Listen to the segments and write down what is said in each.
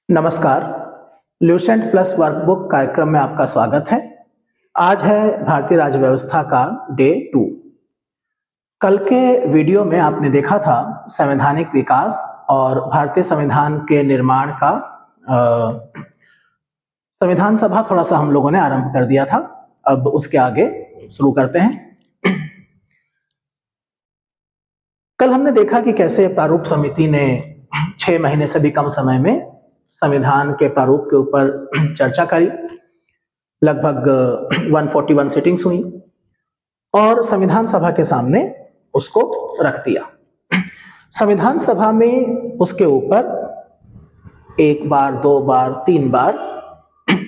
नमस्कार। Lucent plus workbook कार्यक्रम में आपका स्वागत है। आज है भारतीय राज्य व्यवस्था का डे 2। कल के वीडियो में आपने देखा था संवैधानिक विकास और भारतीय संविधान के निर्माण का संविधान सभा थोड़ा सा हम लोगों ने आरंभ कर दिया था। अब उसके आगे शुरू करते हैं। कल हमने देखा कि कैसे प्रारूप समिति ने 6 महीने से भी कम समय में संविधान के प्रारूप के ऊपर चर्चा करी। लगभग 141 सिटिंग्स हुई और संविधान सभा के सामने उसको रख दिया। संविधान सभा में उसके ऊपर 1 बार, 2 बार, 3 बार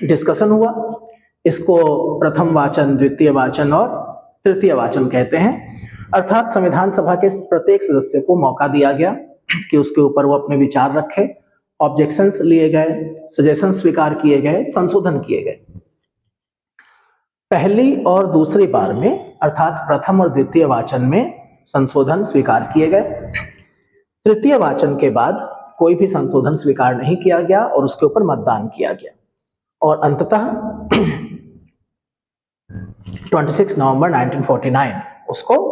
डिस्कशन हुआ। इसको प्रथम वाचन, द्वितीय वाचन और तृतीय वाचन कहते हैं। अर्थात संविधान सभा के प्रत्येक सदस्य को मौका दिया गया कि उसके ऊपर वो अपने विचार रखे। ऑब्जेक्शंस लिए गए, सजेशन स्वीकार किए गए, संशोधन किए गए। पहली और दूसरी बार में अर्थात प्रथम और द्वितीय वाचन में संशोधन स्वीकार किए गए। तृतीय वाचन के बाद कोई भी संशोधन स्वीकार नहीं किया गया और उसके ऊपर मतदान किया गया और अंततः 26 नवंबर 1949 उसको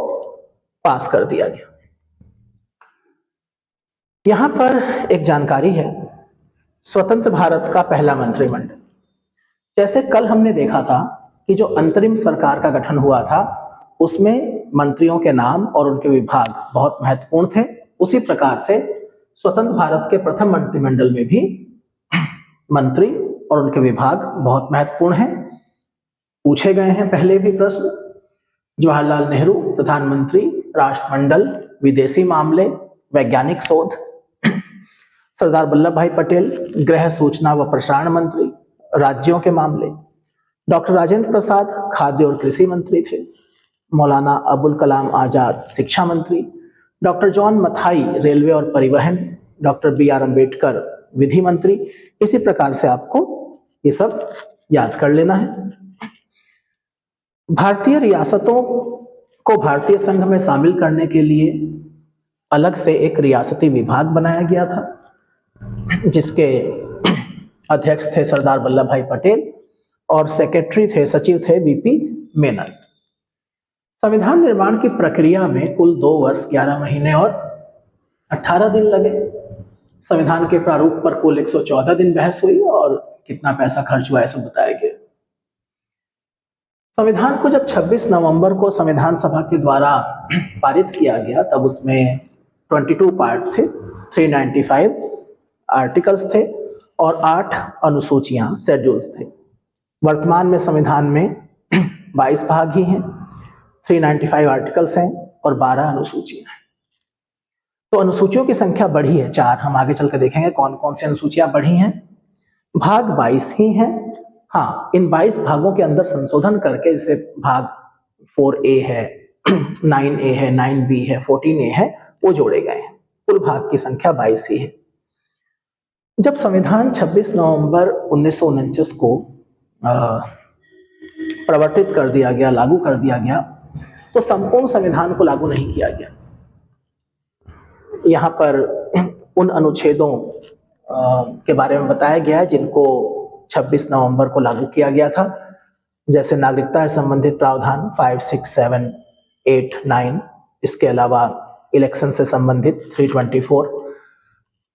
पास कर दिया गया। यहां पर एक जानकारी है, स्वतंत्र भारत का पहला मंत्रिमंडल। जैसे कल हमने देखा था कि जो अंतरिम सरकार का गठन हुआ था उसमें मंत्रियों के नाम और उनके विभाग बहुत महत्वपूर्ण थे, उसी प्रकार से स्वतंत्र भारत के प्रथम मंत्रिमंडल में भी मंत्री और उनके विभाग बहुत महत्वपूर्ण हैं। पूछे गए हैं पहले भी प्रश्न। जवाहरलाल नेहरू प्रधानमंत्री, राष्ट्रमंडल, विदेशी मामले, वैज्ञानिक शोध। सरदार वल्लभ भाई पटेल गृह, सूचना व प्रसारण मंत्री, राज्यों के मामले। डॉक्टर राजेंद्र प्रसाद खाद्य और कृषि मंत्री थे। मौलाना अबुल कलाम आजाद शिक्षा मंत्री। डॉक्टर जॉन मथाई रेलवे और परिवहन। डॉक्टर बी आर अम्बेडकर विधि मंत्री। इसी प्रकार से आपको ये सब याद कर लेना है। भारतीय रियासतों को भारतीय संघ में शामिल करने के लिए अलग से एक रियासती विभाग बनाया गया था जिसके अध्यक्ष थे सरदार वल्लभ भाई पटेल और सेक्रेटरी थे, सचिव थे वीपी मेनन। संविधान निर्माण की प्रक्रिया में कुल 2 वर्ष 11 महीने और 18 दिन लगे। संविधान के प्रारूप पर कुल 114 दिन बहस हुई और कितना पैसा खर्च हुआ है सब बताया गया। संविधान को जब 26 नवंबर को संविधान सभा के द्वारा पारित किया गया तब उसमें 22 पार्ट थे, 395 आर्टिकल्स थे और 8 अनुसूचियां, शेड्यूल्स थे। वर्तमान में संविधान में 22 भाग ही हैं, 395 आर्टिकल्स हैं और 12 अनुसूचियां हैं। तो अनुसूचियों की संख्या बढ़ी है 4। हम आगे चल कर देखेंगे कौन कौन सी अनुसूचियां बढ़ी हैं। भाग 22 ही हैं। हाँ, इन 22 भागों के अंदर संशोधन करके, जैसे भाग 4A है, 9A है, 9B है, 14A है, वो जोड़े गए हैं। कुल भाग की संख्या 22 ही है। जब संविधान 26 नवंबर 1949 को प्रवर्तित कर दिया गया, लागू कर दिया गया, तो संपूर्ण संविधान को लागू नहीं किया गया। यहाँ पर उन अनुच्छेदों के बारे में बताया गया है जिनको 26 नवंबर को लागू किया गया था, जैसे नागरिकता से संबंधित प्रावधान 5, 6, 7, 8, 9। इसके अलावा इलेक्शन से संबंधित 324।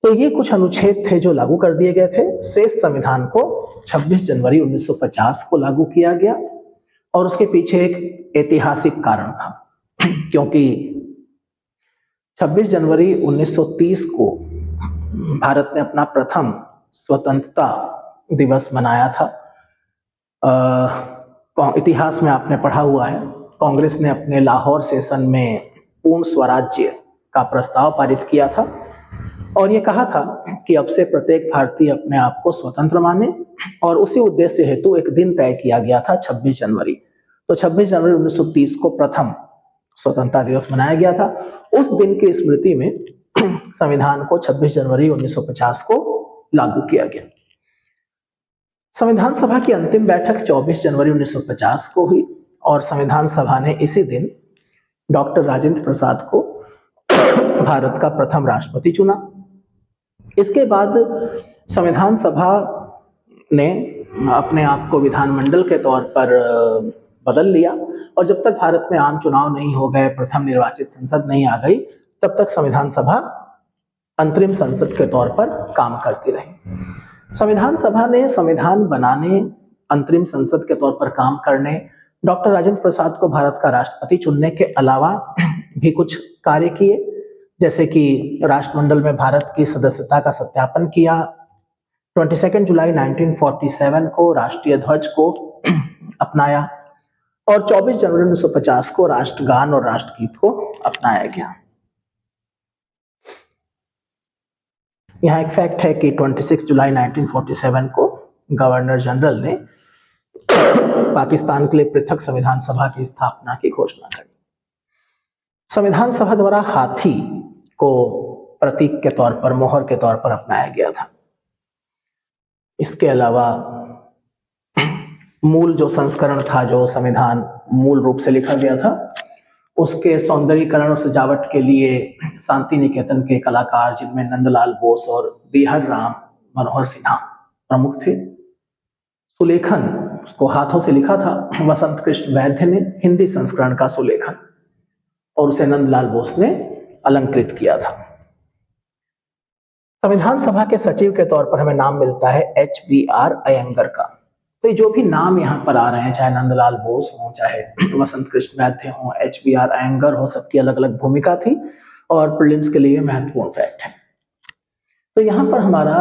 तो ये कुछ अनुच्छेद थे जो लागू कर दिए गए थे। शेष संविधान को 26 जनवरी 1950 को लागू किया गया और उसके पीछे एक ऐतिहासिक कारण था, क्योंकि 26 जनवरी 1930 को भारत ने अपना प्रथम स्वतंत्रता दिवस मनाया था। इतिहास में आपने पढ़ा हुआ है, कांग्रेस ने अपने लाहौर सेशन में पूर्ण स्वराज्य का प्रस्ताव पारित किया था और ये कहा था कि अब से प्रत्येक भारतीय अपने आप को स्वतंत्र माने, और उसी उद्देश्य हेतु एक दिन तय किया गया था 26 जनवरी। तो 26 जनवरी 1930 को प्रथम स्वतंत्रता दिवस मनाया गया था। उस दिन की स्मृति में संविधान को 26 जनवरी 1950 को लागू किया गया। संविधान सभा की अंतिम बैठक 24 जनवरी 1950 को हुई और संविधान सभा ने इसी दिन डॉक्टर राजेंद्र प्रसाद को भारत का प्रथम राष्ट्रपति चुना। इसके बाद संविधान सभा ने अपने आप को विधानमंडल के तौर पर बदल लिया और जब तक भारत में आम चुनाव नहीं हो गए, प्रथम निर्वाचित संसद नहीं आ गई, तब तक संविधान सभा अंतरिम संसद के तौर पर काम करती रही। संविधान सभा ने संविधान बनाने, अंतरिम संसद के तौर पर काम करने, डॉक्टर राजेंद्र प्रसाद को भारत का राष्ट्रपति चुनने के अलावा भी कुछ कार्य किए, जैसे कि राष्ट्रमंडल में भारत की सदस्यता का सत्यापन किया, 22 जुलाई 1947 को राष्ट्रीय ध्वज को अपनाया और 24 जनवरी 1950 को राष्ट्रगान और राष्ट्रगीत को अपनाया गया। यहाँ एक फैक्ट है कि 26 जुलाई 1947 को गवर्नर जनरल ने पाकिस्तान के लिए पृथक संविधान सभा की स्थापना की घोषणा करी। संविधान सभा द्वारा हाथी को प्रतीक के तौर पर, मोहर के तौर पर अपनाया गया था। इसके अलावा मूल जो संस्करण था, जो संविधान मूल रूप से लिखा गया था, उसके सौंदर्यीकरण और सजावट के लिए शांति निकेतन के कलाकार, जिनमें नंदलाल बोस और बिहार राम मनोहर सिन्हा प्रमुख थे, सुलेखन को हाथों से लिखा था वसंत कृष्ण वैद्य ने हिंदी संस्करण का सुलेखन, और उसे नंदलाल बोस ने अलंकृत किया था। संविधान सभा के सचिव के तौर पर हमें नाम मिलता है HBR अयंगर का। तो ये जो भी नाम यहाँ पर आ रहे हैं, चाहे नंदलाल बोस हो, चाहे वसंत कृष्ण वैद्य हो, HBR अयंगर हो, सबकी अलग अलग भूमिका थी और प्रीलिम्स के लिए महत्वपूर्ण फैक्ट है। तो यहाँ पर हमारा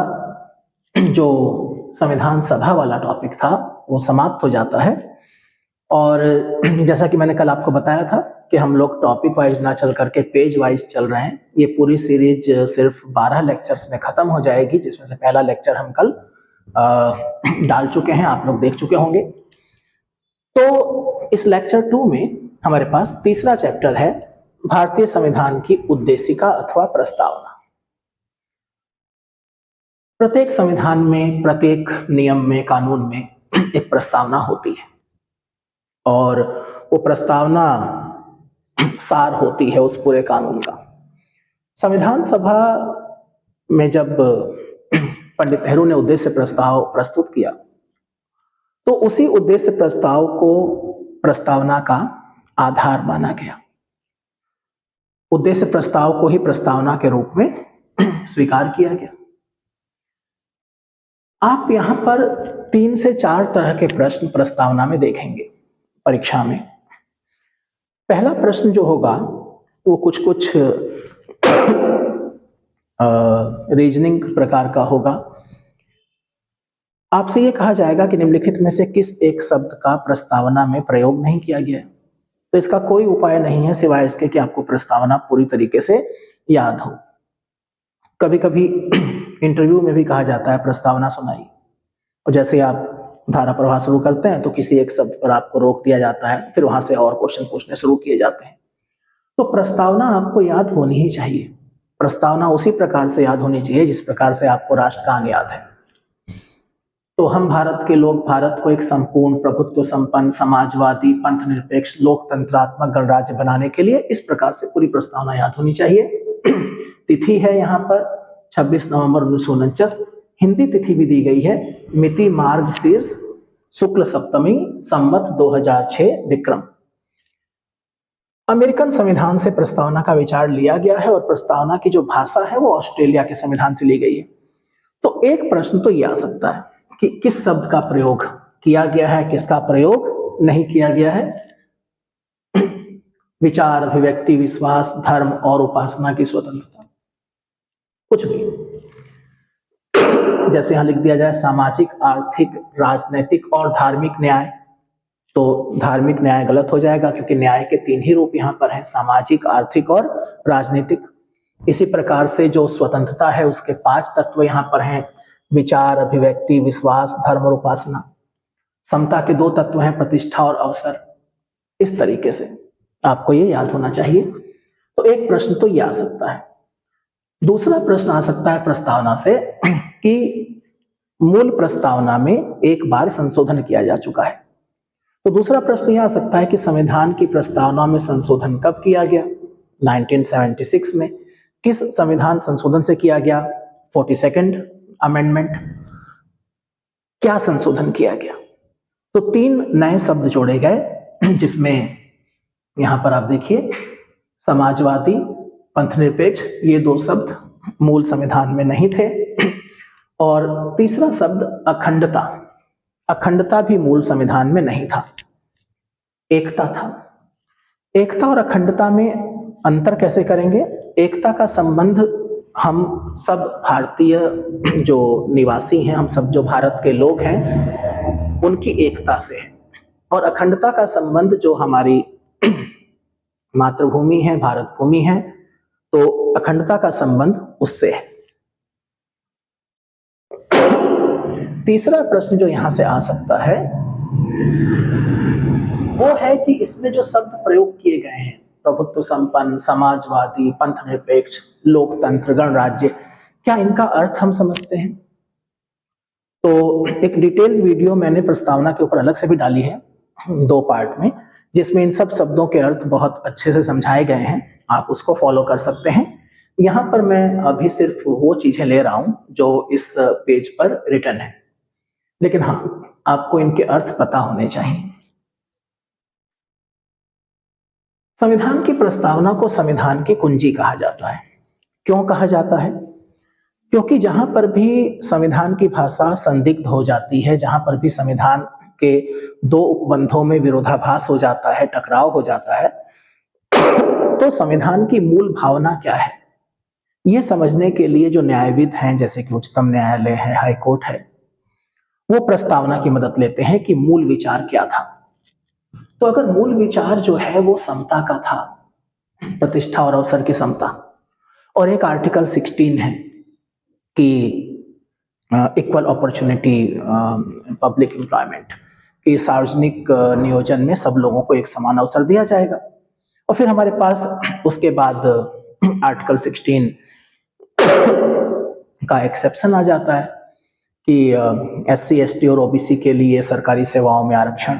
जो संविधान सभा वाला टॉपिक था वो समाप्त हो जाता है। और जैसा कि मैंने कल आपको बताया था कि हम लोग टॉपिक वाइज ना चल करके पेज वाइज चल रहे हैं। ये पूरी सीरीज सिर्फ 12 लेक्चर्स में खत्म हो जाएगी, जिसमें से पहला लेक्चर हम कल डाल चुके हैं, आप लोग देख चुके होंगे। तो इस लेक्चर 2 में हमारे पास तीसरा चैप्टर है भारतीय संविधान की उद्देशिका अथवा प्रस्तावना। प्रत्येक संविधान में, प्रत्येक नियम में, कानून में एक प्रस्तावना होती है और वो प्रस्तावना सार होती है उस पूरे कानून का। संविधान सभा में जब पंडित नेहरू ने उद्देश्य प्रस्ताव प्रस्तुत किया तो उसी उद्देश्य प्रस्ताव को प्रस्तावना का आधार माना गया। उद्देश्य प्रस्ताव को ही प्रस्तावना के रूप में स्वीकार किया गया। आप यहां पर 3 से 4 तरह के प्रश्न प्रस्तावना में देखेंगे परीक्षा में। पहला प्रश्न जो होगा वो कुछ रीजनिंग प्रकार का होगा। आपसे ये कहा जाएगा कि निम्नलिखित में से किस एक शब्द का प्रस्तावना में प्रयोग नहीं किया गया है। तो इसका कोई उपाय नहीं है सिवाय इसके कि आपको प्रस्तावना पूरी तरीके से याद हो। कभी कभी इंटरव्यू में भी कहा जाता है प्रस्तावना सुनाई, और जैसे आप धारा प्रवाह शुरू करते हैं तो किसी एक शब्द पर आपको रोक दिया जाता है, फिर वहां से और क्वेश्चन पूछने शुरू किए जाते हैं। तो प्रस्तावना आपको याद होनी ही चाहिए। प्रस्तावना उसी प्रकार से याद होनी चाहिए जिस प्रकार से आपको राष्ट्रगान याद है। तो हम भारत के लोग भारत को एक संपूर्ण प्रभुत्व संपन्न समाजवादी पंथ निरपेक्ष लोकतंत्रात्मक गणराज्य बनाने के लिए इस प्रकार से पूरी प्रस्तावना याद होनी चाहिए। तिथि है यहाँ पर 26 नवंबर 1949, हिंदी तिथि भी दी गई है, मिति मार्गशीर्ष शुक्ल सप्तमी संवत 2006 विक्रम। अमेरिकन संविधान से प्रस्तावना का विचार लिया गया है और प्रस्तावना की जो भाषा है वो ऑस्ट्रेलिया के संविधान से ली गई है। तो एक प्रश्न तो ये आ सकता है कि किस शब्द का प्रयोग किया गया है, किसका प्रयोग नहीं किया गया है। विचार, अभिव्यक्ति, विश्वास, धर्म और उपासना की स्वतंत्रता, कुछ भी। जैसे यहां लिख दिया जाए सामाजिक, आर्थिक, राजनैतिक और धार्मिक न्याय, तो धार्मिक न्याय गलत हो जाएगा क्योंकि न्याय के 3 ही रूप यहाँ पर हैं, सामाजिक, आर्थिक और राजनीतिक। इसी प्रकार से जो स्वतंत्रता है उसके 5 तत्व यहाँ पर हैं, विचार, अभिव्यक्ति, विश्वास, धर्म और उपासना। समता के 2 तत्व हैं, प्रतिष्ठा और अवसर। इस तरीके से आपको ये याद होना चाहिए। तो एक प्रश्न तो ये आ सकता है। दूसरा प्रश्न आ सकता है प्रस्तावना से कि मूल प्रस्तावना में एक बार संशोधन किया जा चुका है। तो दूसरा प्रश्न यह आ सकता है कि संविधान की प्रस्तावना में संशोधन कब किया गया? 1976 में। किस संविधान संशोधन से किया गया? 42 अमेंडमेंट, क्या संशोधन किया गया? तो 3 नए शब्द जोड़े गए, जिसमें यहां पर आप देखिए समाजवादी, पंथनिरपेक्ष, ये 2 शब्द मूल संविधान में नहीं थे। और तीसरा शब्द अखंडता, अखंडता भी मूल संविधान में नहीं था, एकता था। एकता और अखंडता में अंतर कैसे करेंगे? एकता का संबंध हम सब भारतीय जो निवासी हैं, हम सब जो भारत के लोग हैं, उनकी एकता से है। और अखंडता का संबंध जो हमारी मातृभूमि है, भारत भूमि है, तो अखंडता का संबंध उससे है। तीसरा प्रश्न जो यहां से आ सकता है वो है कि इसमें जो शब्द प्रयोग किए गए हैं, प्रभुत्व संपन्न, समाजवादी, पंथनिरपेक्ष, लोकतंत्र, गणराज्य, क्या इनका अर्थ हम समझते हैं? तो एक डिटेल वीडियो मैंने प्रस्तावना के ऊपर अलग से भी डाली है 2 पार्ट में, जिसमें इन सब शब्दों के अर्थ बहुत अच्छे से समझाए गए हैं, आप उसको फॉलो कर सकते हैं। यहाँ पर मैं अभी सिर्फ वो चीजें ले रहा हूं जो इस पेज पर रिटन है, लेकिन हाँ, आपको इनके अर्थ पता होने चाहिए। संविधान की प्रस्तावना को संविधान की कुंजी कहा जाता है। क्यों कहा जाता है? क्योंकि जहां पर भी संविधान की भाषा संदिग्ध हो जाती है, जहां पर भी संविधान के 2 उपबंधों में विरोधाभास हो जाता है, टकराव हो जाता है, तो संविधान की मूल भावना क्या है, ये समझने के लिए जो न्यायविद हैं, जैसे कि उच्चतम न्यायालय है, हाई कोर्ट है, वो प्रस्तावना की मदद लेते हैं कि मूल विचार क्या था। तो अगर मूल विचार जो है वो समता का था, प्रतिष्ठा और अवसर की समता, और एक आर्टिकल 16 है कि इक्वल अपॉर्चुनिटी पब्लिक एम्प्लॉयमेंट, कि सार्वजनिक नियोजन में सब लोगों को एक समान अवसर दिया जाएगा। और फिर हमारे पास उसके बाद आर्टिकल 16 का एक्सेप्शन आ जाता है कि SC, ST और OBC के लिए सरकारी सेवाओं में आरक्षण।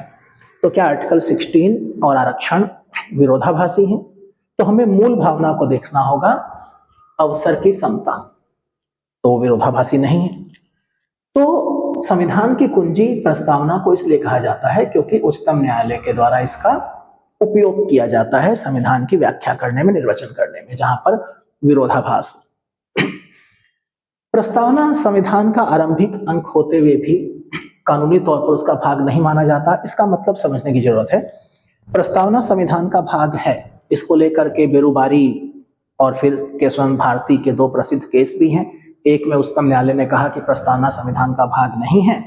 तो क्या आर्टिकल 16 और आरक्षण विरोधाभासी हैं? तो हमें मूल भावना को देखना होगा, अवसर की समता, तो विरोधाभासी नहीं है। तो संविधान की कुंजी प्रस्तावना को इसलिए कहा जाता है क्योंकि उच्चतम न्यायालय के द्वारा इसका उपयोग किया जाता है संविधान की व्याख्या करने में, निर्वचन करने में, जहां पर विरोधाभास हो। प्रस्तावना संविधान का आरंभिक अंक होते हुए भी कानूनी तौर पर उसका भाग नहीं माना जाता। इसका मतलब समझने की जरूरत है। प्रस्तावना संविधान का भाग है, इसको लेकर के बेरुबारी और फिर केशवंत भारती के 2 प्रसिद्ध केस भी हैं। एक में उच्चतम न्यायालय ने कहा कि प्रस्तावना संविधान का भाग नहीं है,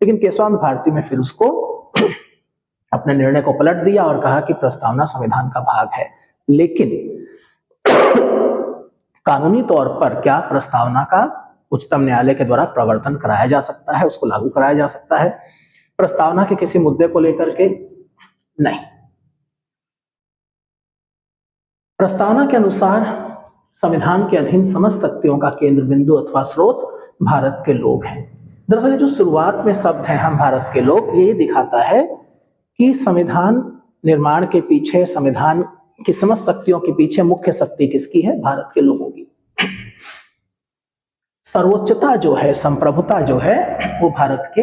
लेकिन केशवंत भारती में फिर उसको अपने निर्णय को पलट दिया और कहा कि प्रस्तावना संविधान का भाग है। लेकिन कानूनी तौर पर क्या प्रस्तावना का उच्चतम न्यायालय के द्वारा प्रवर्तन कराया जा सकता है, उसको लागू कराया जा सकता है प्रस्तावना के किसी मुद्दे को लेकर के? नहीं। प्रस्तावना के अनुसार संविधान के अधीन समस्त शक्तियों का केंद्र बिंदु अथवा स्रोत भारत के लोग हैं। दरअसल जो शुरुआत में शब्द है हम भारत के लोग, यही दिखाता है कि संविधान निर्माण के पीछे, संविधान की समस्त शक्तियों के पीछे मुख्य शक्ति किसकी है? भारत के लोगों की। सर्वोच्चता जो है, संप्रभुता जो है, वो भारत के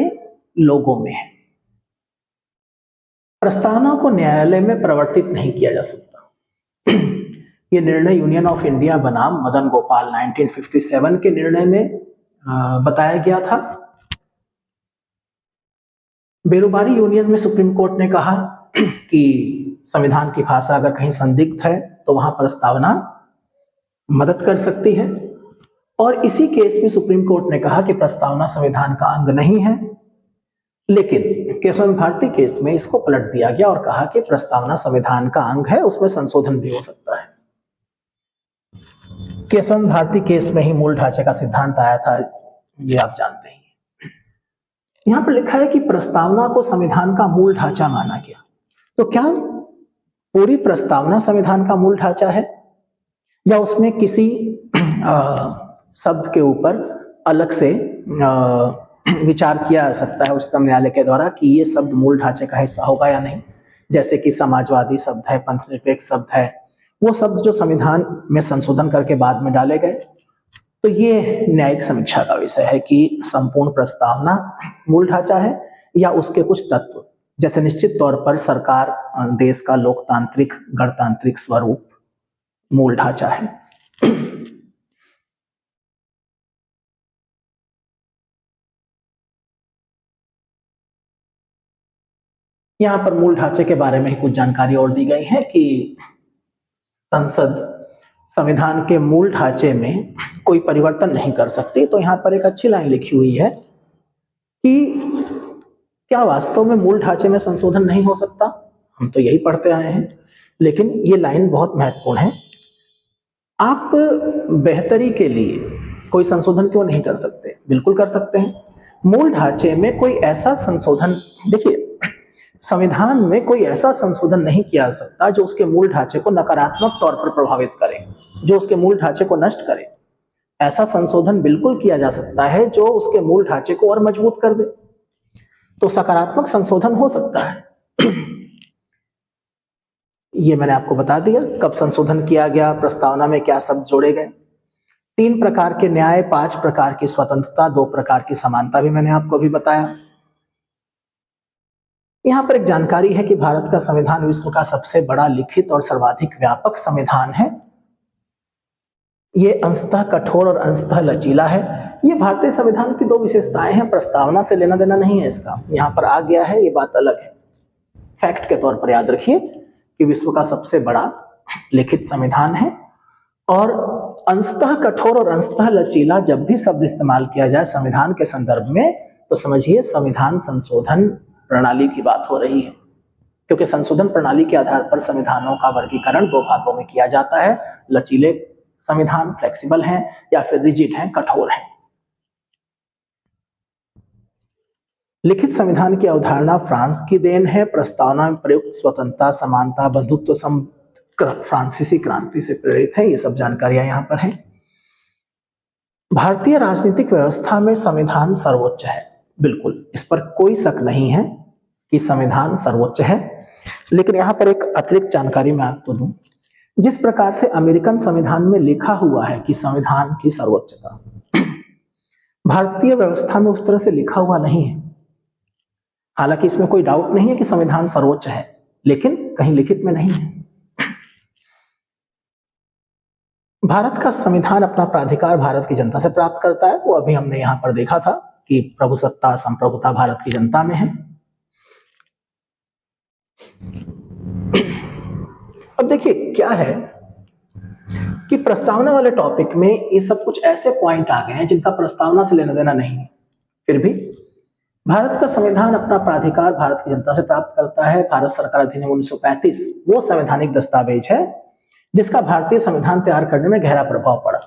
लोगों में है। प्रस्तावना को न्यायालय में प्रवर्तित नहीं किया जा सकता। ये निर्णय यूनियन ऑफ इंडिया बनाम मदन गोपाल 1957 के निर्णय में बताया गया था। बेरुबारी यूनियन में सुप्रीम कोर्ट ने कहा कि संविधान की भाषा अगर कहीं संदिग्ध है तो वहां प्रस्तावना मदद कर सकती है। और इसी केस में सुप्रीम कोर्ट ने कहा कि प्रस्तावना संविधान का अंग नहीं है, लेकिन केशवंत भारती केस में इसको पलट दिया गया और कहा कि प्रस्तावना संविधान का अंग है, उसमें संशोधन भी हो सकता है। केशवंत भारती केस में ही मूल ढांचे का सिद्धांत आया था, ये आप जानते हैं। यहां पर लिखा है कि प्रस्तावना को संविधान का मूल ढांचा माना गया। तो क्या पूरी प्रस्तावना संविधान का मूल ढांचा है, या उसमें किसी शब्द के ऊपर अलग से विचार किया जा सकता है उच्चतम न्यायालय के द्वारा कि ये शब्द मूल ढांचे का हिस्सा होगा या नहीं? जैसे कि समाजवादी शब्द है, पंथनिरपेक्ष शब्द है, वो शब्द जो संविधान में संशोधन करके बाद में डाले गए, तो ये न्यायिक समीक्षा का विषय है कि संपूर्ण प्रस्तावना मूल ढांचा है या उसके कुछ तत्व, जैसे निश्चित तौर पर सरकार देश का लोकतांत्रिक गणतांत्रिक स्वरूप मूल ढांचा है। यहां पर मूल ढांचे के बारे में ही कुछ जानकारी और दी गई है कि संसद संविधान के मूल ढांचे में कोई परिवर्तन नहीं कर सकती। तो यहां पर एक अच्छी लाइन लिखी हुई है कि क्या वास्तव में मूल ढांचे में संशोधन नहीं हो सकता? हम तो यही पढ़ते आए हैं, लेकिन ये लाइन बहुत महत्वपूर्ण है। आप बेहतरी के लिए कोई संशोधन क्यों नहीं कर सकते? बिल्कुल कर सकते हैं। मूल ढांचे में कोई ऐसा संशोधन, देखिए, संविधान में कोई ऐसा संशोधन नहीं किया जा सकता जो उसके मूल ढांचे को नकारात्मक तौर पर प्रभावित करे, जो उसके मूल ढांचे को नष्ट करे। ऐसा संशोधन बिल्कुल किया जा सकता है जो उसके मूल ढांचे को और मजबूत कर दे। तो सकारात्मक संशोधन हो सकता है। ये मैंने आपको बता दिया कब संशोधन किया गया, प्रस्तावना में क्या शब्द जोड़े गए। 3 प्रकार के न्याय, 5 प्रकार की स्वतंत्रता, 2 प्रकार की समानता भी मैंने आपको अभी बताया। यहां पर एक जानकारी है कि भारत का संविधान विश्व का सबसे बड़ा लिखित और सर्वाधिक व्यापक संविधान है। ये अंशतः कठोर और अंशतः लचीला है। ये भारतीय संविधान की 2 विशेषताएं हैं, प्रस्तावना से लेना देना नहीं है इसका। यहां पर आ गया है, ये बात अलग है। फैक्ट के तौर पर याद रखिए कि विश्व का सबसे बड़ा लिखित संविधान है। और अंशतः कठोर और अंशतः लचीला जब भी शब्द इस्तेमाल किया जाए संविधान के संदर्भ में, तो समझिए संविधान संशोधन प्रणाली की बात हो रही है, क्योंकि संशोधन प्रणाली के आधार पर संविधानों का वर्गीकरण 2 भागों में किया जाता है। लचीले संविधान, फ्लेक्सिबल हैं, या फिर रिजिड हैं, कठोर हैं। लिखित संविधान की अवधारणा फ्रांस की देन है। प्रस्तावना में प्रयुक्त स्वतंत्रता, समानता, बंधुत्व फ्रांसीसी क्रांति से प्रेरित है। ये सब जानकारियां यहां पर हैं। भारतीय राजनीतिक व्यवस्था में संविधान सर्वोच्च है, बिल्कुल, इस पर कोई शक नहीं है कि संविधान सर्वोच्च है। लेकिन यहां पर एक अतिरिक्त जानकारी मैं आपको दूं, जिस प्रकार से अमेरिकन संविधान में लिखा हुआ है कि संविधान की सर्वोच्चता, भारतीय व्यवस्था में उस तरह से लिखा हुआ नहीं है। हालांकि इसमें कोई डाउट नहीं है कि संविधान सर्वोच्च है, लेकिन कहीं लिखित में नहीं है। भारत का संविधान अपना प्राधिकार भारत की जनता से प्राप्त करता है। वो अभी हमने यहां पर देखा था कि प्रभुसत्ता, संप्रभुता भारत की जनता में है। अब देखिए क्या है कि प्रस्तावना वाले टॉपिक में ये सब कुछ ऐसे पॉइंट आ गए हैं जिनका प्रस्तावना से लेना देना नहीं है। फिर भी भारत का संविधान अपना प्राधिकार भारत की जनता से प्राप्त करता है। भारत सरकार अधिनियम 1935 वो संवैधानिक दस्तावेज है जिसका भारतीय संविधान तैयार करने में गहरा प्रभाव पड़ा।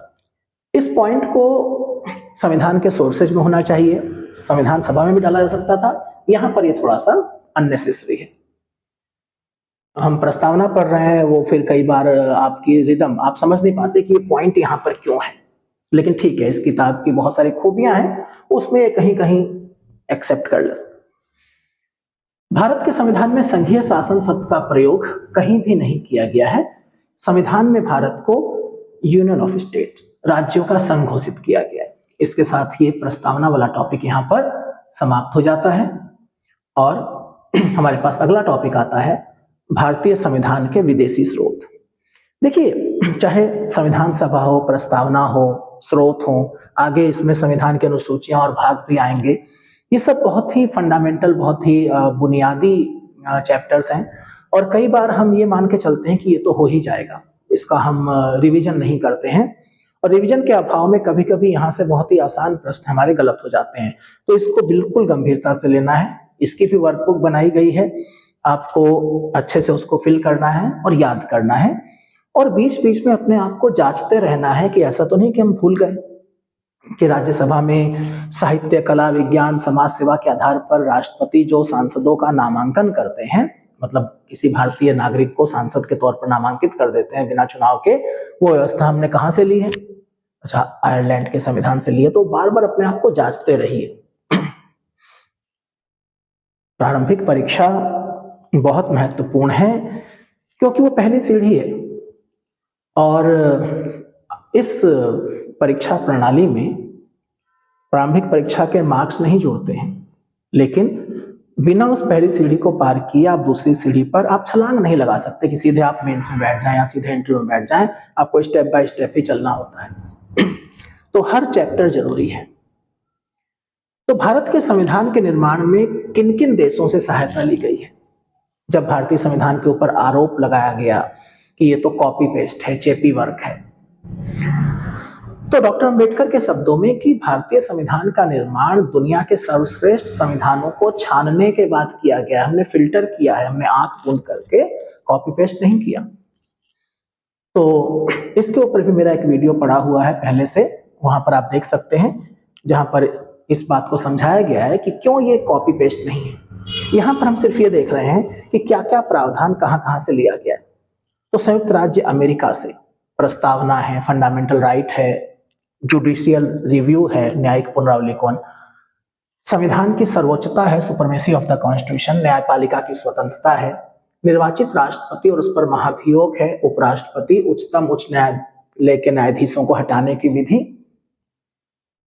इस पॉइंट को संविधान के सोर्सेज में होना चाहिए, संविधान सभा में भी डाला जा सकता था। यहां पर ये थोड़ा सा अननेसेसरी है। हम प्रस्तावना पढ़ रहे हैं, वो फिर कई बार आपकी रिदम आप समझ नहीं पाते कि ये पॉइंट यहां पर क्यों है। लेकिन ठीक है, इस किताब की बहुत सारी खूबियां हैं, उसमें कहीं कहीं एक्सेप्ट कर ले। भारत के संविधान में संघीय शासन शब्द का प्रयोग कहीं भी नहीं किया गया है। संविधान में भारत को यूनियन ऑफ स्टेट, राज्यों का संघ घोषित किया गया है। इसके साथ ही प्रस्तावना वाला टॉपिक यहां पर समाप्त हो जाता है और हमारे पास अगला टॉपिक आता है भारतीय संविधान के विदेशी स्रोत। देखिए, चाहे संविधान सभा हो, प्रस्तावना हो, स्रोत हो, आगे इसमें संविधान की अनुसूचियां और भाग भी आएंगे। ये सब बहुत ही फंडामेंटल, बहुत ही बुनियादी चैप्टर्स हैं और कई बार हम ये मान के चलते हैं कि ये तो हो ही जाएगा, इसका हम रिवीजन नहीं करते हैं और रिवीजन के अभाव में कभी कभी यहाँ से बहुत ही आसान प्रश्न हमारे गलत हो जाते हैं। तो इसको बिल्कुल गंभीरता से लेना है। इसकी भी वर्कबुक बनाई गई है, आपको अच्छे से उसको फिल करना है और याद करना है और बीच बीच में अपने आप को जांचते रहना है कि ऐसा तो नहीं कि हम भूल गए कि राज्यसभा में साहित्य, कला, विज्ञान, समाज सेवा के आधार पर राष्ट्रपति जो सांसदों का नामांकन करते हैं, मतलब किसी भारतीय नागरिक को सांसद के तौर पर नामांकित कर देते हैं बिना चुनाव के, वो व्यवस्था हमने कहां से ली है? अच्छा, आयरलैंड के संविधान से लिए। तो बार बार अपने आप को जांचते रहिए। प्रारंभिक परीक्षा बहुत महत्वपूर्ण है क्योंकि वो पहली सीढ़ी है और इस परीक्षा प्रणाली में प्रारंभिक परीक्षा के मार्क्स नहीं जोड़ते हैं, लेकिन बिना उस पहली सीढ़ी को पार किए आप दूसरी सीढ़ी पर आप छलांग नहीं लगा सकते कि सीधे आप मेंस में बैठ जाएं या सीधे इंटरव्यू में बैठ जाएं। आपको स्टेप बाय स्टेप ही चलना होता है। तो हर चैप्टर जरूरी है। तो भारत के संविधान के निर्माण में किन किन देशों से सहायता ली गई है? जब भारतीय संविधान के ऊपर आरोप लगाया गया कि ये तो कॉपी पेस्ट है, चेपी वर्क है, तो डॉक्टर अंबेडकर के शब्दों में कि भारतीय संविधान का निर्माण दुनिया के सर्वश्रेष्ठ संविधानों को छानने के बाद किया गया है, हमने फिल्टर किया है, हमने आंख बंद करके कॉपी पेस्ट नहीं किया। तो इसके ऊपर भी मेरा एक वीडियो पड़ा हुआ है पहले से, वहां पर आप देख सकते हैं, जहां पर इस बात को समझाया गया है कि क्यों ये कॉपी पेस्ट नहीं है। यहां पर हम सिर्फ ये देख रहे हैं कि क्या क्या प्रावधान कहां कहां से लिया गया है। तो संयुक्त राज्य अमेरिका से प्रस्तावना है, फंडामेंटल राइट है, जुडिशियल रिव्यू है, न्यायिक पुनरावलोकन, संविधान की सर्वोच्चता है, सुपरमेसी ऑफ द कॉन्स्टिट्यूशन, न्यायपालिका की स्वतंत्रता है, निर्वाचित राष्ट्रपति और उस पर महाभियोग है, उपराष्ट्रपति, उच्चतम उच्च न्यायालय के न्यायाधीशों को हटाने की विधि,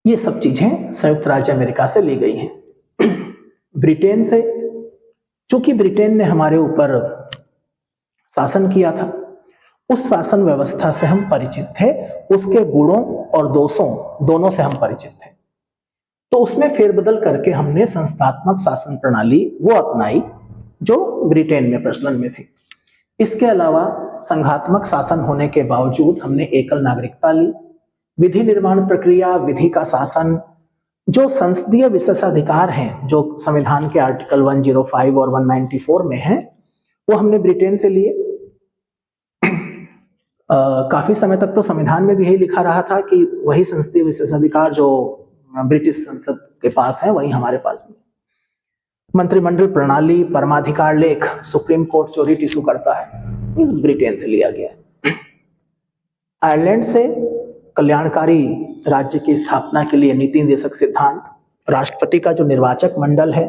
ये सब चीजें संयुक्त राज्य अमेरिका से ली गई हैं। ब्रिटेन से, चूंकि ब्रिटेन ने हमारे ऊपर शासन किया था, उस शासन व्यवस्था से हम परिचित थे, उसके गुणों और दोषों दोनों से हम परिचित थे। तो उसमें फेरबदल करके हमने संस्थात्मक शासन प्रणाली वो अपनाई जो ब्रिटेन में प्रचलन में थी। इसके अलावा संघात्मक शासन होने के बावजूद हमने एकल नागरिकता ली, विधि निर्माण प्रक्रिया, विधि का शासन, जो संसदीय विशेषाधिकार हैं जो संविधान के आर्टिकल 105 और 194 में है, वो हमने ब्रिटेन से लिए। काफी समय तक तो संविधान में भी यही लिखा रहा था कि वही संसदीय विशेषाधिकार जो ब्रिटिश संसद के पास है वही हमारे पास भी। मंत्रिमंडल प्रणाली, परमाधिकार लेख, सुप्रीम कोर्ट जो रिट इशू करता है, इस ब्रिटेन से लिया गया है। आयरलैंड से कल्याणकारी राज्य की स्थापना के लिए नीति निर्देशक सिद्धांत, राष्ट्रपति का जो निर्वाचक मंडल है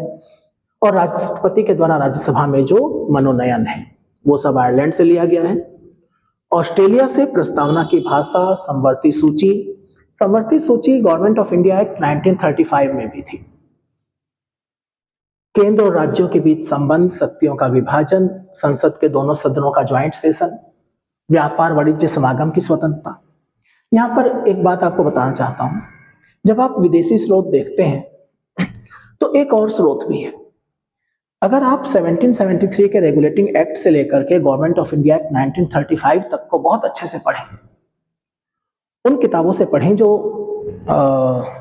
और राष्ट्रपति के द्वारा राज्यसभा में जो मनोनयन है, वो सब आयरलैंड से लिया गया है। ऑस्ट्रेलिया से प्रस्तावना की भाषा, समवर्ती सूची, समवर्ती सूची गवर्नमेंट ऑफ इंडिया एक्ट 1935 में भी थी। केंद्र और राज्यों के बीच संबंध, शक्तियों का विभाजन, संसद के दोनों सदनों का ज्वाइंट सेशन, व्यापार वाणिज्य समागम की स्वतंत्रता। यहां पर एक बात आपको बताना चाहता हूं, जब आप विदेशी स्रोत देखते हैं तो एक और स्रोत भी है। अगर आप 1773 के रेगुलेटिंग एक्ट से लेकर के गवर्नमेंट ऑफ इंडिया एक्ट 1935 तक को बहुत अच्छे से पढ़ें, उन किताबों से पढ़ें जो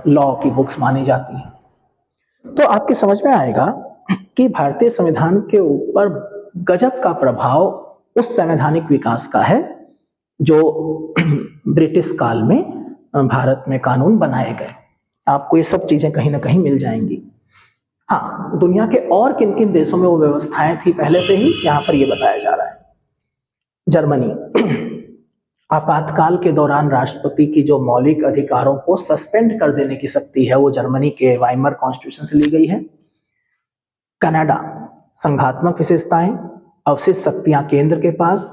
लॉ की बुक्स मानी जाती हैं, तो आपकी समझ में आएगा कि भारतीय संविधान के ऊपर गजब का प्रभाव उस संवैधानिक विकास का है जो ब्रिटिश काल में भारत में कानून बनाए गए। आपको ये सब चीजें कहीं ना कहीं मिल जाएंगी। हाँ, दुनिया के और किन किन देशों में वो व्यवस्थाएं थी पहले से ही यहाँ पर ये बताया जा रहा है। जर्मनी, आपातकाल के दौरान राष्ट्रपति की जो मौलिक अधिकारों को सस्पेंड कर देने की शक्ति है वो जर्मनी के वाइमर कॉन्स्टिट्यूशन से ली गई है। कनाडा, संघात्मक विशेषताएं, अवशिष्ट शक्तियां केंद्र के पास,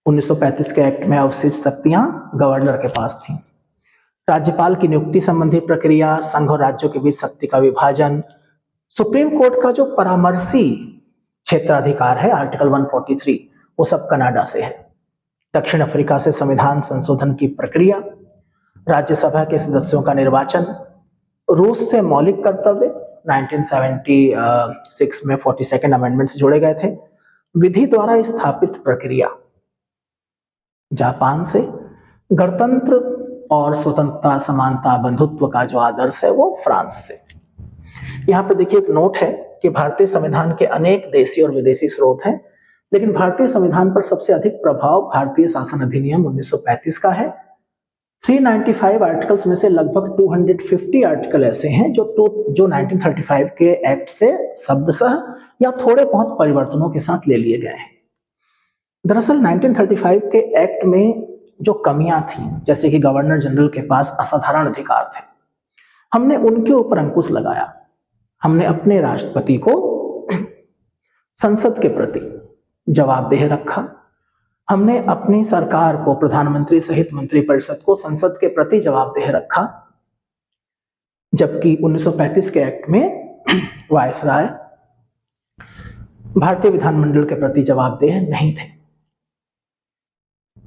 1935 के एक्ट में अवशिष्ट शक्तियां गवर्नर के पास थी। राज्यपाल की नियुक्ति संबंधी प्रक्रिया, संघ और राज्यों के बीच शक्ति का विभाजन, सुप्रीम कोर्ट का जो परामर्शी क्षेत्राधिकार है आर्टिकल 143, वो सब कनाडा से है। दक्षिण अफ्रीका से संविधान संशोधन की प्रक्रिया, राज्यसभा के सदस्यों का निर्वाचन, रूस से मौलिक कर्तव्य 1976 में 42nd अमेंडमेंट से जोड़े गए थे, विधि द्वारा स्थापित प्रक्रिया। जापान से गणतंत्र और स्वतंत्रता, समानता, बंधुत्व का जो आदर्श है वो फ्रांस से। यहाँ पर देखिए एक नोट है कि भारतीय संविधान के अनेक देशी और विदेशी स्रोत हैं, लेकिन भारतीय संविधान पर सबसे अधिक प्रभाव भारतीय शासन अधिनियम 1935 का है। 395 आर्टिकल्स में से लगभग 250 आर्टिकल ऐसे हैं जो 1935 के एक्ट से शब्दशः या थोड़े बहुत परिवर्तनों के साथ ले लिए गए हैं। दरअसल 1935 के एक्ट में जो कमियां थी, जैसे कि गवर्नर जनरल के पास असाधारण अधिकार थे, हमने उनके ऊपर अंकुश लगाया। हमने अपने राष्ट्रपति को संसद के प्रति जवाबदेह रखा। हमने अपनी सरकार को, प्रधानमंत्री सहित मंत्रिपरिषद को संसद के प्रति जवाबदेह रखा, जबकि 1935 के एक्ट में वायसराय भारतीय विधानमंडल के प्रति जवाबदेह नहीं थे।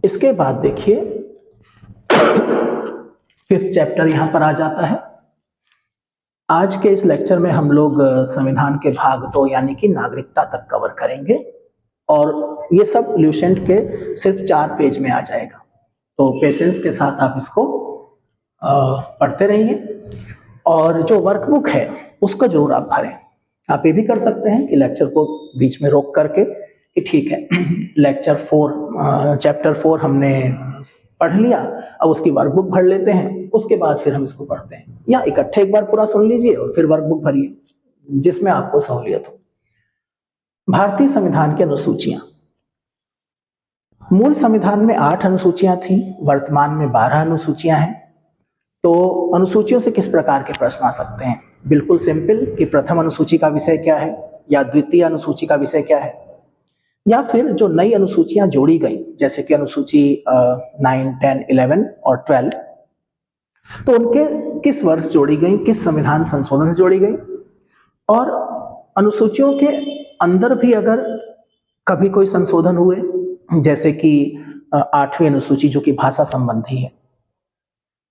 इसके बाद देखिए 5th चैप्टर यहां पर आ जाता है। आज के इस लेक्चर में हम लोग संविधान के भाग 2 यानी कि नागरिकता तक कवर करेंगे और ये सब ल्यूसेंट के सिर्फ 4 पेज में आ जाएगा, तो पेशेंस के साथ आप इसको पढ़ते रहिए और जो वर्कबुक है उसको जरूर आप भरें। आप ये भी कर सकते हैं कि लेक्चर को बीच में रोक करके कि ठीक है चैप्टर 4 हमने पढ़ लिया, अब उसकी वर्कबुक भर लेते हैं, उसके बाद फिर हम इसको पढ़ते हैं, या इकट्ठे एक बार पूरा सुन लीजिए और फिर वर्कबुक भरिए, जिसमें आपको सहूलियत हो। भारतीय संविधान की अनुसूचियां। मूल संविधान में 8 अनुसूचियां थीं, वर्तमान में 12 अनुसूचियां हैं। तो अनुसूचियों से किस प्रकार के प्रश्न आ सकते हैं? बिल्कुल सिंपल कि प्रथम अनुसूची का विषय क्या है, या द्वितीय अनुसूची का विषय क्या है, या फिर जो नई अनुसूचियां जोड़ी गई जैसे कि अनुसूची 9, 10, 11 और 12, तो उनके किस वर्ष जोड़ी गई, किस संविधान संशोधन से जोड़ी गई, और अनुसूचियों के अंदर भी अगर कभी कोई संशोधन हुए, जैसे कि 8वीं अनुसूची जो कि भाषा संबंधी है।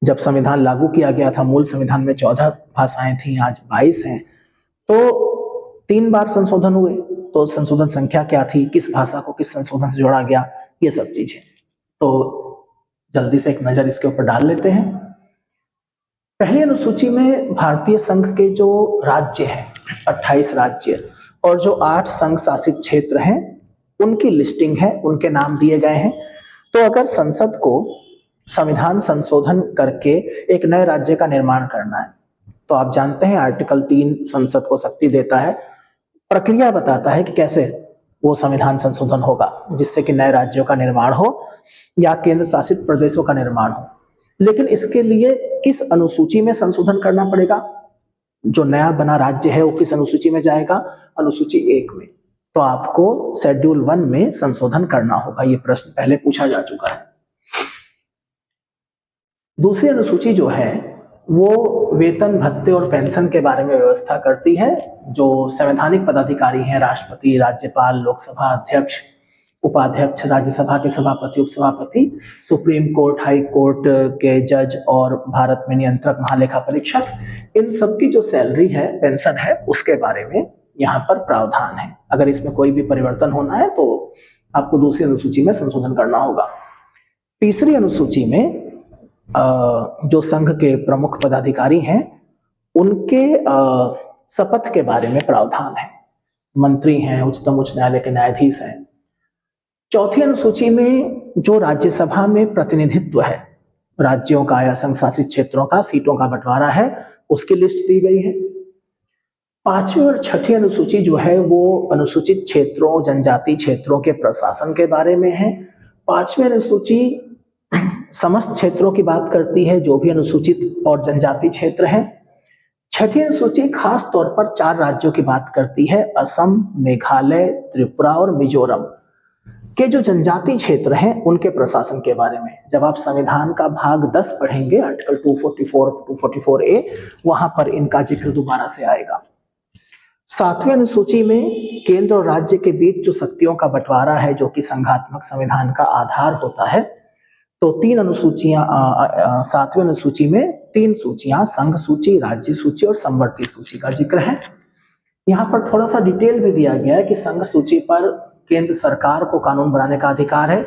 जब संविधान लागू किया गया था, मूल संविधान में 14 भाषाएं थी, आज 22 हैं, तो 3 बार संशोधन हुए। तो संशोधन संख्या क्या थी, किस भाषा को किस संशोधन से जोड़ा गया, ये सब चीजें तो जल्दी से एक नजर इसके ऊपर डाल लेते हैं। पहली अनुसूची में भारतीय संघ के जो राज्य हैं, 28 राज्य और जो 8 संघ शासित क्षेत्र हैं, उनकी लिस्टिंग है, उनके नाम दिए गए हैं। तो अगर संसद को संविधान संशोधन करके एक नए राज्य का निर्माण करना है, तो आप जानते हैं आर्टिकल 3 संसद को शक्ति देता है, प्रक्रिया बताता है कि कैसे वो संविधान संशोधन होगा जिससे कि नए राज्यों का निर्माण हो या केंद्र शासित प्रदेशों का निर्माण हो। लेकिन इसके लिए किस अनुसूची में संशोधन करना पड़ेगा? जो नया बना राज्य है वो किस अनुसूची में जाएगा? अनुसूची 1 में। तो आपको शेड्यूल 1 में संशोधन करना होगा। ये प्रश्न पहले पूछा जा चुका है। दूसरी अनुसूची जो है वो वेतन, भत्ते और पेंशन के बारे में व्यवस्था करती है। जो संवैधानिक पदाधिकारी हैं, राष्ट्रपति, राज्यपाल, लोकसभा अध्यक्ष, उपाध्यक्ष, राज्यसभा के सभापति, उपसभापति, सुप्रीम कोर्ट, हाई कोर्ट के जज और भारत में नियंत्रक, महालेखा परीक्षक, इन सबकी जो सैलरी है, पेंशन है, उसके बारे में यहाँ पर प्रावधान है। अगर इसमें कोई भी परिवर्तन होना है तो आपको दूसरी अनुसूची में संशोधन करना होगा। तीसरी अनुसूची में जो संघ के प्रमुख पदाधिकारी हैं उनके शपथ के बारे में प्रावधान है। मंत्री हैं, उच्चतम उच्च न्यायालय के न्यायाधीश हैं। चौथी अनुसूची में जो राज्यसभा में प्रतिनिधित्व है राज्यों का या संघ शासित क्षेत्रों का, सीटों का बंटवारा है, उसकी लिस्ट दी गई है। 5वीं और 6ठी अनुसूची जो है वो अनुसूचित क्षेत्रों, जनजाति क्षेत्रों के प्रशासन के बारे में है। 5वीं अनुसूची समस्त क्षेत्रों की बात करती है, जो भी अनुसूचित और जनजाति क्षेत्र हैं। 6ठी अनुसूची खास तौर पर 4 राज्यों की बात करती है, असम, मेघालय, त्रिपुरा और मिजोरम के जो जनजाति क्षेत्र हैं उनके प्रशासन के बारे में। जब आप संविधान का भाग 10 पढ़ेंगे, आर्टिकल 244, 244A, वहां पर इनका जिक्र दोबारा से आएगा। 7वीं अनुसूची में केंद्र और राज्य के बीच जो शक्तियों का बंटवारा है, जो कि संघात्मक संविधान का आधार होता है, तो 3 अनुसूचियां 7वीं अनुसूची में 3 सूचियां, संघ सूची, राज्य सूची और समवर्ती सूची का जिक्र है। यहाँ पर थोड़ा सा डिटेल भी दिया गया है कि संघ सूची पर केंद्र सरकार को कानून बनाने का अधिकार है।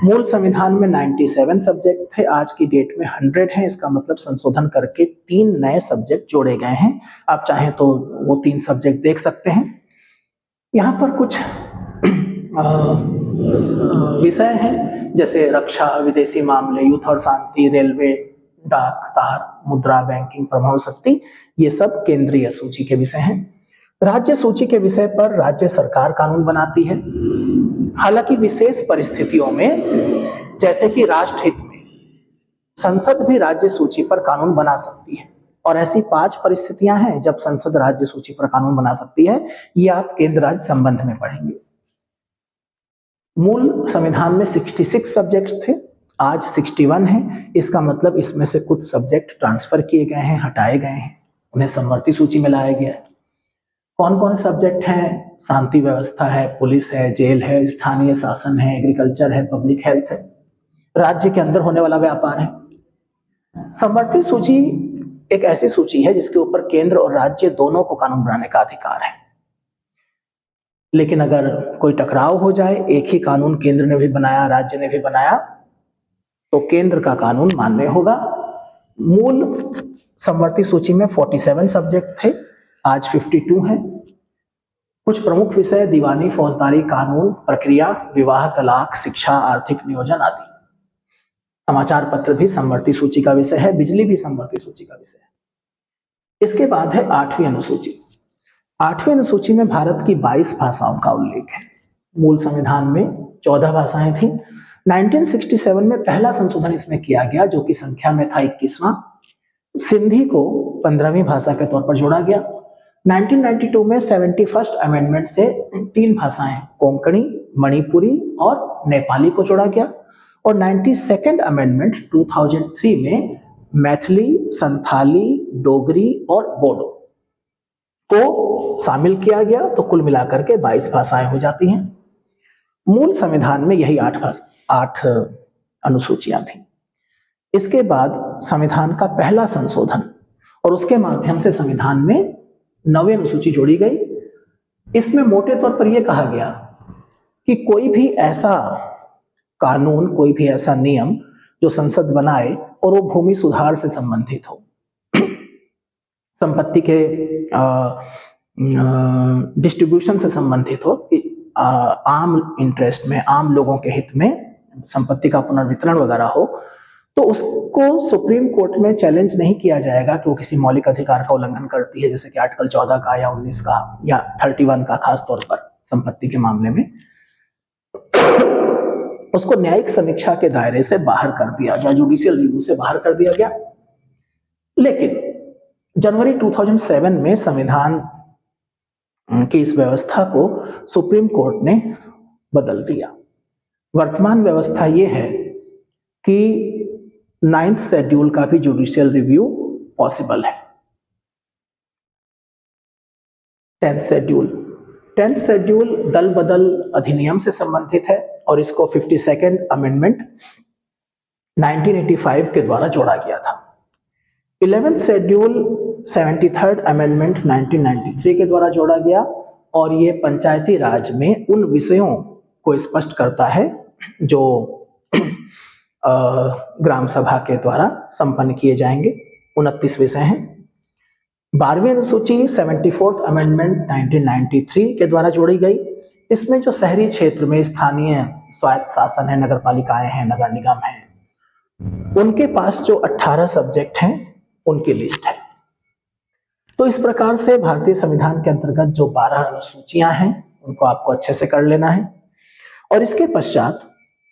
मूल संविधान में 97 सब्जेक्ट थे, आज की डेट में 100 हैं। इसका मतलब संशोधन करके 3 नए सब्जेक्ट जोड़े गए हैं। आप चाहें तो वो 3 सब्जेक्ट देख सकते हैं। यहाँ पर कुछ विषय हैं जैसे रक्षा, विदेशी मामले, युद्ध और शांति, रेलवे, डाक, तार, मुद्रा, बैंकिंग, परमाणु शक्ति, ये सब केंद्रीय सूची के विषय हैं। राज्य सूची के विषय पर राज्य सरकार कानून बनाती है। हालांकि विशेष परिस्थितियों में, जैसे कि राष्ट्रहित में, संसद भी राज्य सूची पर कानून बना सकती है। और ऐसी 5 परिस्थितियां हैं जब संसद राज्य सूची पर कानून बना सकती है। ये आप केंद्र राज्य संबंध में पढ़ेंगे। मूल संविधान में 66 सब्जेक्ट्स थे, आज 61 है। इसका मतलब इसमें से कुछ सब्जेक्ट ट्रांसफर किए गए हैं, हटाए गए हैं, उन्हें समवर्ती सूची में लाया गया है। कौन कौन से सब्जेक्ट हैं? शांति व्यवस्था है, पुलिस है, जेल है, स्थानीय शासन है, एग्रीकल्चर है, पब्लिक हेल्थ है, राज्य के अंदर होने वाला व्यापार है। समवर्ती सूची एक ऐसी सूची है जिसके ऊपर केंद्र और राज्य दोनों को कानून बनाने का अधिकार है। लेकिन अगर कोई टकराव हो जाए, एक ही कानून केंद्र ने भी बनाया, राज्य ने भी बनाया, तो केंद्र का कानून मान्य होगा। मूल समवर्ती सूची में 47 सब्जेक्ट थे, आज 52 हैं। कुछ प्रमुख विषय दीवानी, फौजदारी, कानून, प्रक्रिया, विवाह, तलाक, शिक्षा, आर्थिक नियोजन आदि। समाचार पत्र भी समवर्ती सूची का विषय है, बिजली भी समवर्ती सूची का विषय है। इसके बाद है 8वीं अनुसूची। 8वीं अनुसूची में भारत की 22 भाषाओं का उल्लेख है। मूल संविधान में 14 भाषाएं थी। 1967 में पहला संशोधन इसमें किया गया, जो कि संख्या में था 21वां। सिंधी को 15वीं भाषा के तौर पर जोड़ा गया। 1992 में 71st अमेंडमेंट से 3 भाषाएं, कोंकणी, मणिपुरी और नेपाली को जोड़ा गया। और 92nd अमेंडमेंट 2003 में मैथिली, संथाली, डोगरी और बोडो को शामिल किया गया, तो कुल मिलाकर के 22 भाषाएं हो जाती हैं। मूल संविधान में यही 8 अनुसूचियां थी। इसके बाद संविधान का पहला संशोधन और उसके माध्यम से संविधान में 9वीं अनुसूची जोड़ी गई। इसमें मोटे तौर पर यह कहा गया कि कोई भी ऐसा कानून, कोई भी ऐसा नियम जो संसद बनाए और वो भूमि सुधार से संबंधित हो, संपत्ति के डिस्ट्रीब्यूशन से संबंधित हो, आम इंटरेस्ट में, आम लोगों के हित में संपत्ति का पुनर्वितरण वगैरह हो, तो उसको सुप्रीम कोर्ट में चैलेंज नहीं किया जाएगा कि वो किसी मौलिक अधिकार का उल्लंघन करती है, जैसे कि आर्टिकल 14 का या 19 का या 31 का, खास तौर पर संपत्ति के मामले में। उसको न्यायिक समीक्षा के दायरे से बाहर कर दिया गया, जुडिशियल रिव्यू से बाहर कर दिया गया। लेकिन जनवरी 2007 में संविधान की इस व्यवस्था को सुप्रीम कोर्ट ने बदल दिया। वर्तमान व्यवस्था यह है कि 9th शेड्यूल का भी जुडिशियल रिव्यू पॉसिबल है। 10th शेड्यूल दल बदल अधिनियम से संबंधित है और इसको 52nd अमेंडमेंट 1985 के द्वारा जोड़ा गया था। 11th शेड्यूल 73rd अमेंडमेंट 1993 के द्वारा जोड़ा गया और ये पंचायती राज में उन विषयों को स्पष्ट करता है जो ग्राम सभा के द्वारा संपन्न किए जाएंगे। 29 विषय हैं। 12वीं अनुसूची 74th अमेंडमेंट 1993 के द्वारा जोड़ी गई। इसमें जो शहरी क्षेत्र में स्थानीय स्वायत्त शासन है, नगर पालिकाएं हैं, नगर निगम हैं, उनके पास जो 18 सब्जेक्ट हैं उनकी लिस्ट है। तो इस प्रकार से भारतीय संविधान के अंतर्गत जो 12 अनुसूचियां हैं उनको आपको अच्छे से कर लेना है। और इसके पश्चात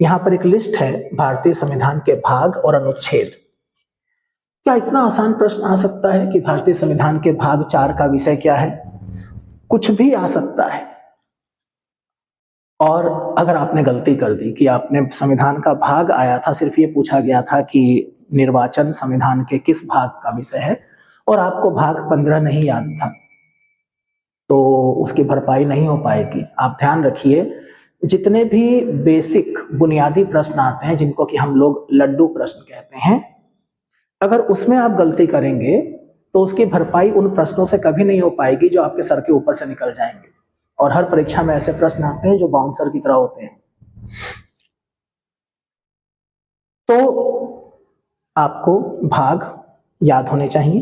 यहाँ पर एक लिस्ट है भारतीय संविधान के भाग और अनुच्छेद। क्या इतना आसान प्रश्न आ सकता है कि भारतीय संविधान के भाग 4 का विषय क्या है? कुछ भी आ सकता है। और अगर आपने गलती कर दी कि आपने संविधान का भाग आया था, सिर्फ ये पूछा गया था कि निर्वाचन संविधान के किस भाग का विषय है और आपको भाग 15 नहीं याद था, तो उसकी भरपाई नहीं हो पाएगी। आप ध्यान रखिए, जितने भी बेसिक बुनियादी प्रश्न आते हैं जिनको कि हम लोग लड्डू प्रश्न कहते हैं, अगर उसमें आप गलती करेंगे तो उसकी भरपाई उन प्रश्नों से कभी नहीं हो पाएगी जो आपके सर के ऊपर से निकल जाएंगे। और हर परीक्षा में ऐसे प्रश्न आते हैं जो बाउंसर की तरह होते हैं। तो आपको भाग याद होने चाहिए।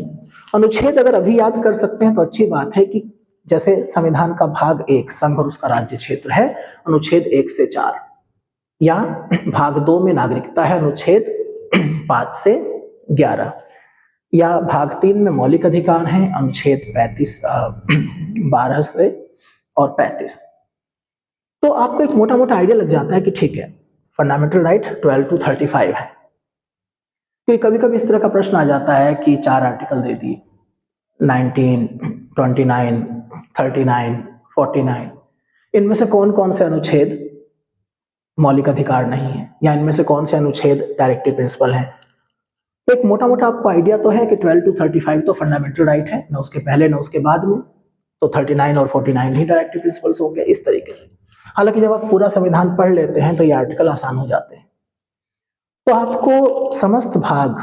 अनुच्छेद अगर अभी याद कर सकते हैं तो अच्छी बात है, कि जैसे संविधान का भाग 1 संघ और उसका राज्य क्षेत्र है, अनुच्छेद 1 से 4, या भाग 2 में नागरिकता है, अनुच्छेद 5 से 11, या भाग 3 में मौलिक अधिकार हैं, अनुच्छेद 12 से और 35। तो आपको एक मोटा मोटा आइडिया लग जाता है कि ठीक है, फंडामेंटल राइट 12 to 35 है। तो कभी कभी इस तरह का प्रश्न आ जाता है कि 4 आर्टिकल दे दिए, 19, 29, 39, 49, इनमें से कौन कौन से अनुच्छेद मौलिक अधिकार नहीं है, या इनमें से कौन से अनुच्छेद डायरेक्टिव प्रिंसिपल हैं। तो एक मोटा मोटा आपको आइडिया तो है कि 12 to 35 तो फंडामेंटल राइट है, ना उसके पहले ना उसके बाद में, तो 39 और 49 ही डायरेक्टिव प्रिंसिपल्स हो गए इस तरीके से। हालांकि जब आप पूरा संविधान पढ़ लेते हैं तो ये आर्टिकल आसान हो जाते हैं। तो आपको समस्त भाग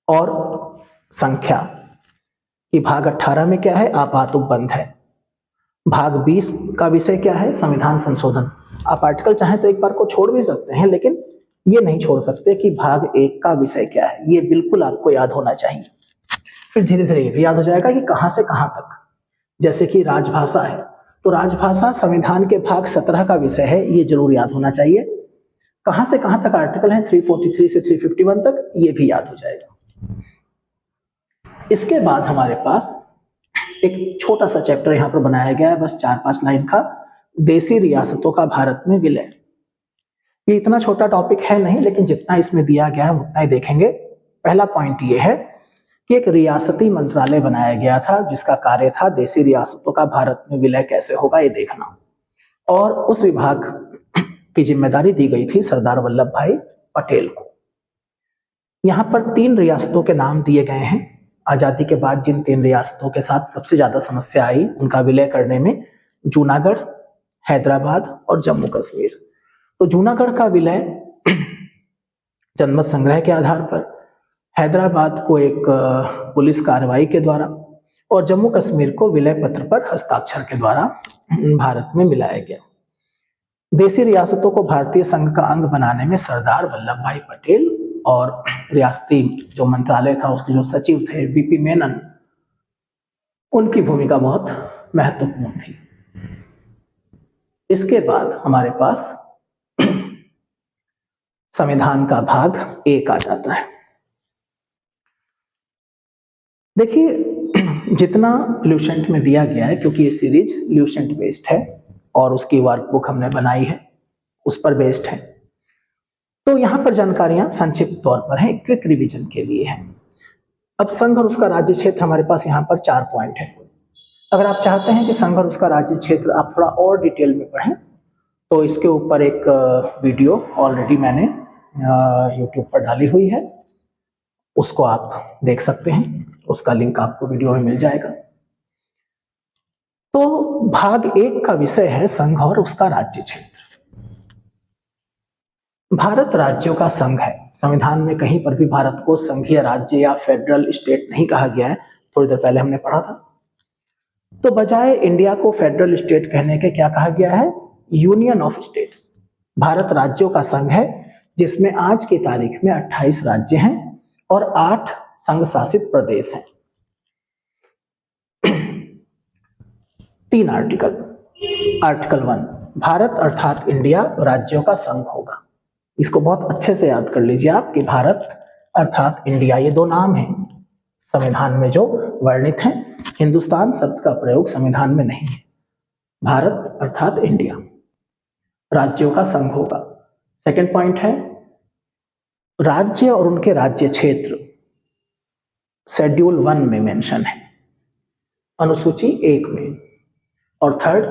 और संख्या कि भाग 18 में क्या है, आपात उपबंध है। भाग 20 का विषय क्या है, संविधान संशोधन। आप आर्टिकल चाहें तो एक बार को छोड़ भी सकते हैं, लेकिन ये नहीं छोड़ सकते कि भाग 1 का विषय क्या है, ये बिल्कुल आपको याद होना चाहिए। फिर धीरे धीरे याद हो जाएगा कि कहां से कहां तक। जैसे कि राजभाषा है, तो राजभाषा संविधान के भाग 17 का विषय है, ये जरूर याद होना चाहिए। कहां से कहां तक आर्टिकल है, 343 से 351 तक, ये भी याद हो जाएगा। इसके बाद हमारे पास एक छोटा सा चैप्टर यहां पर बनाया गया है, बस 4-5 लाइन का, देशी रियासतों का भारत में विलय। ये इतना छोटा टॉपिक है नहीं, लेकिन जितना इसमें दिया गया है उतना ही देखेंगे। पहला पॉइंट ये है कि एक रियासती मंत्रालय बनाया गया था जिसका कार्य था देशी रियासतों का भारत में विलय कैसे होगा ये देखना, और उस विभाग की जिम्मेदारी दी गई थी सरदार वल्लभ भाई पटेल को। यहां पर 3 रियासतों के नाम दिए गए हैं। आजादी के बाद जिन 3 रियासतों के साथ सबसे ज्यादा समस्या आई उनका विलय करने में, जूनागढ़, हैदराबाद और जम्मू कश्मीर। तो जूनागढ़ का विलय जनमत संग्रह के आधार पर, हैदराबाद को एक पुलिस कार्रवाई के द्वारा, और जम्मू कश्मीर को विलय पत्र पर हस्ताक्षर के द्वारा भारत में मिलाया गया। देशी रियासतों को भारतीय संघ का अंग बनाने में सरदार वल्लभ भाई पटेल और रियासती जो मंत्रालय था उसके जो सचिव थे वीपी मेनन, उनकी भूमिका बहुत महत्वपूर्ण थी। इसके बाद हमारे पास संविधान का भाग 1 आ जाता है। देखिए जितना ल्यूसेंट में दिया गया है, क्योंकि ये सीरीज ल्यूसेंट बेस्ड है और उसकी वर्कबुक हमने बनाई है उस पर बेस्ड है, तो यहां पर जानकारियां संक्षिप्त तौर पर है, क्विक रिवीजन के लिए है। अब संघ और उसका राज्य क्षेत्र हमारे पास यहाँ पर 4 पॉइंट है। अगर आप चाहते हैं कि संघ और उसका राज्य क्षेत्र आप थोड़ा और डिटेल में पढ़ें तो इसके ऊपर एक वीडियो ऑलरेडी मैंने YouTube पर डाली हुई है, उसको आप देख सकते हैं, उसका लिंक आपको वीडियो में मिल जाएगा। तो भाग 1 का विषय है संघ और उसका राज्य क्षेत्र। भारत राज्यों का संघ है। संविधान में कहीं पर भी भारत को संघीय राज्य या फेडरल स्टेट नहीं कहा गया है, थोड़ी देर पहले हमने पढ़ा था। तो बजाय इंडिया को फेडरल स्टेट कहने के क्या कहा गया है, यूनियन ऑफ स्टेट्स। भारत राज्यों का संघ है जिसमें आज की तारीख में 28 राज्य हैं और 8 संघ शासित प्रदेश हैं। 3 आर्टिकल। आर्टिकल 1, भारत अर्थात इंडिया राज्यों का संघ होगा। इसको बहुत अच्छे से याद कर लीजिए आप कि भारत अर्थात इंडिया, ये 2 नाम हैं संविधान में जो वर्णित हैं। हिंदुस्तान शब्द का प्रयोग संविधान में नहीं है। भारत अर्थात इंडिया राज्यों का संघ होगा। सेकंड पॉइंट है, राज्य और उनके राज्य क्षेत्र शेड्यूल 1 में मेंशन है, अनुसूची 1 में। और थर्ड,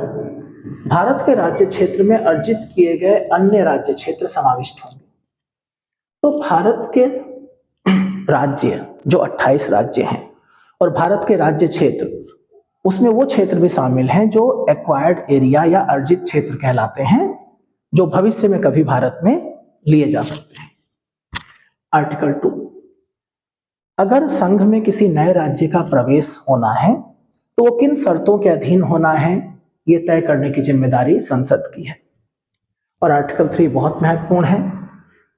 भारत के राज्य क्षेत्र में अर्जित किए गए अन्य राज्य क्षेत्र समाविष्ट होंगे। तो भारत के राज्य जो 28 राज्य हैं और भारत के राज्य क्षेत्र, उसमें वो क्षेत्र भी शामिल हैं जो एक्वायर्ड एरिया या अर्जित क्षेत्र कहलाते हैं, जो भविष्य में कभी भारत में लिए जा सकते हैं। आर्टिकल 2, अगर संघ में किसी नए राज्य का प्रवेश होना है तो वो किन शर्तों के अधीन होना है, ये तय करने की जिम्मेदारी संसद की है। और आर्टिकल 3 बहुत महत्वपूर्ण है,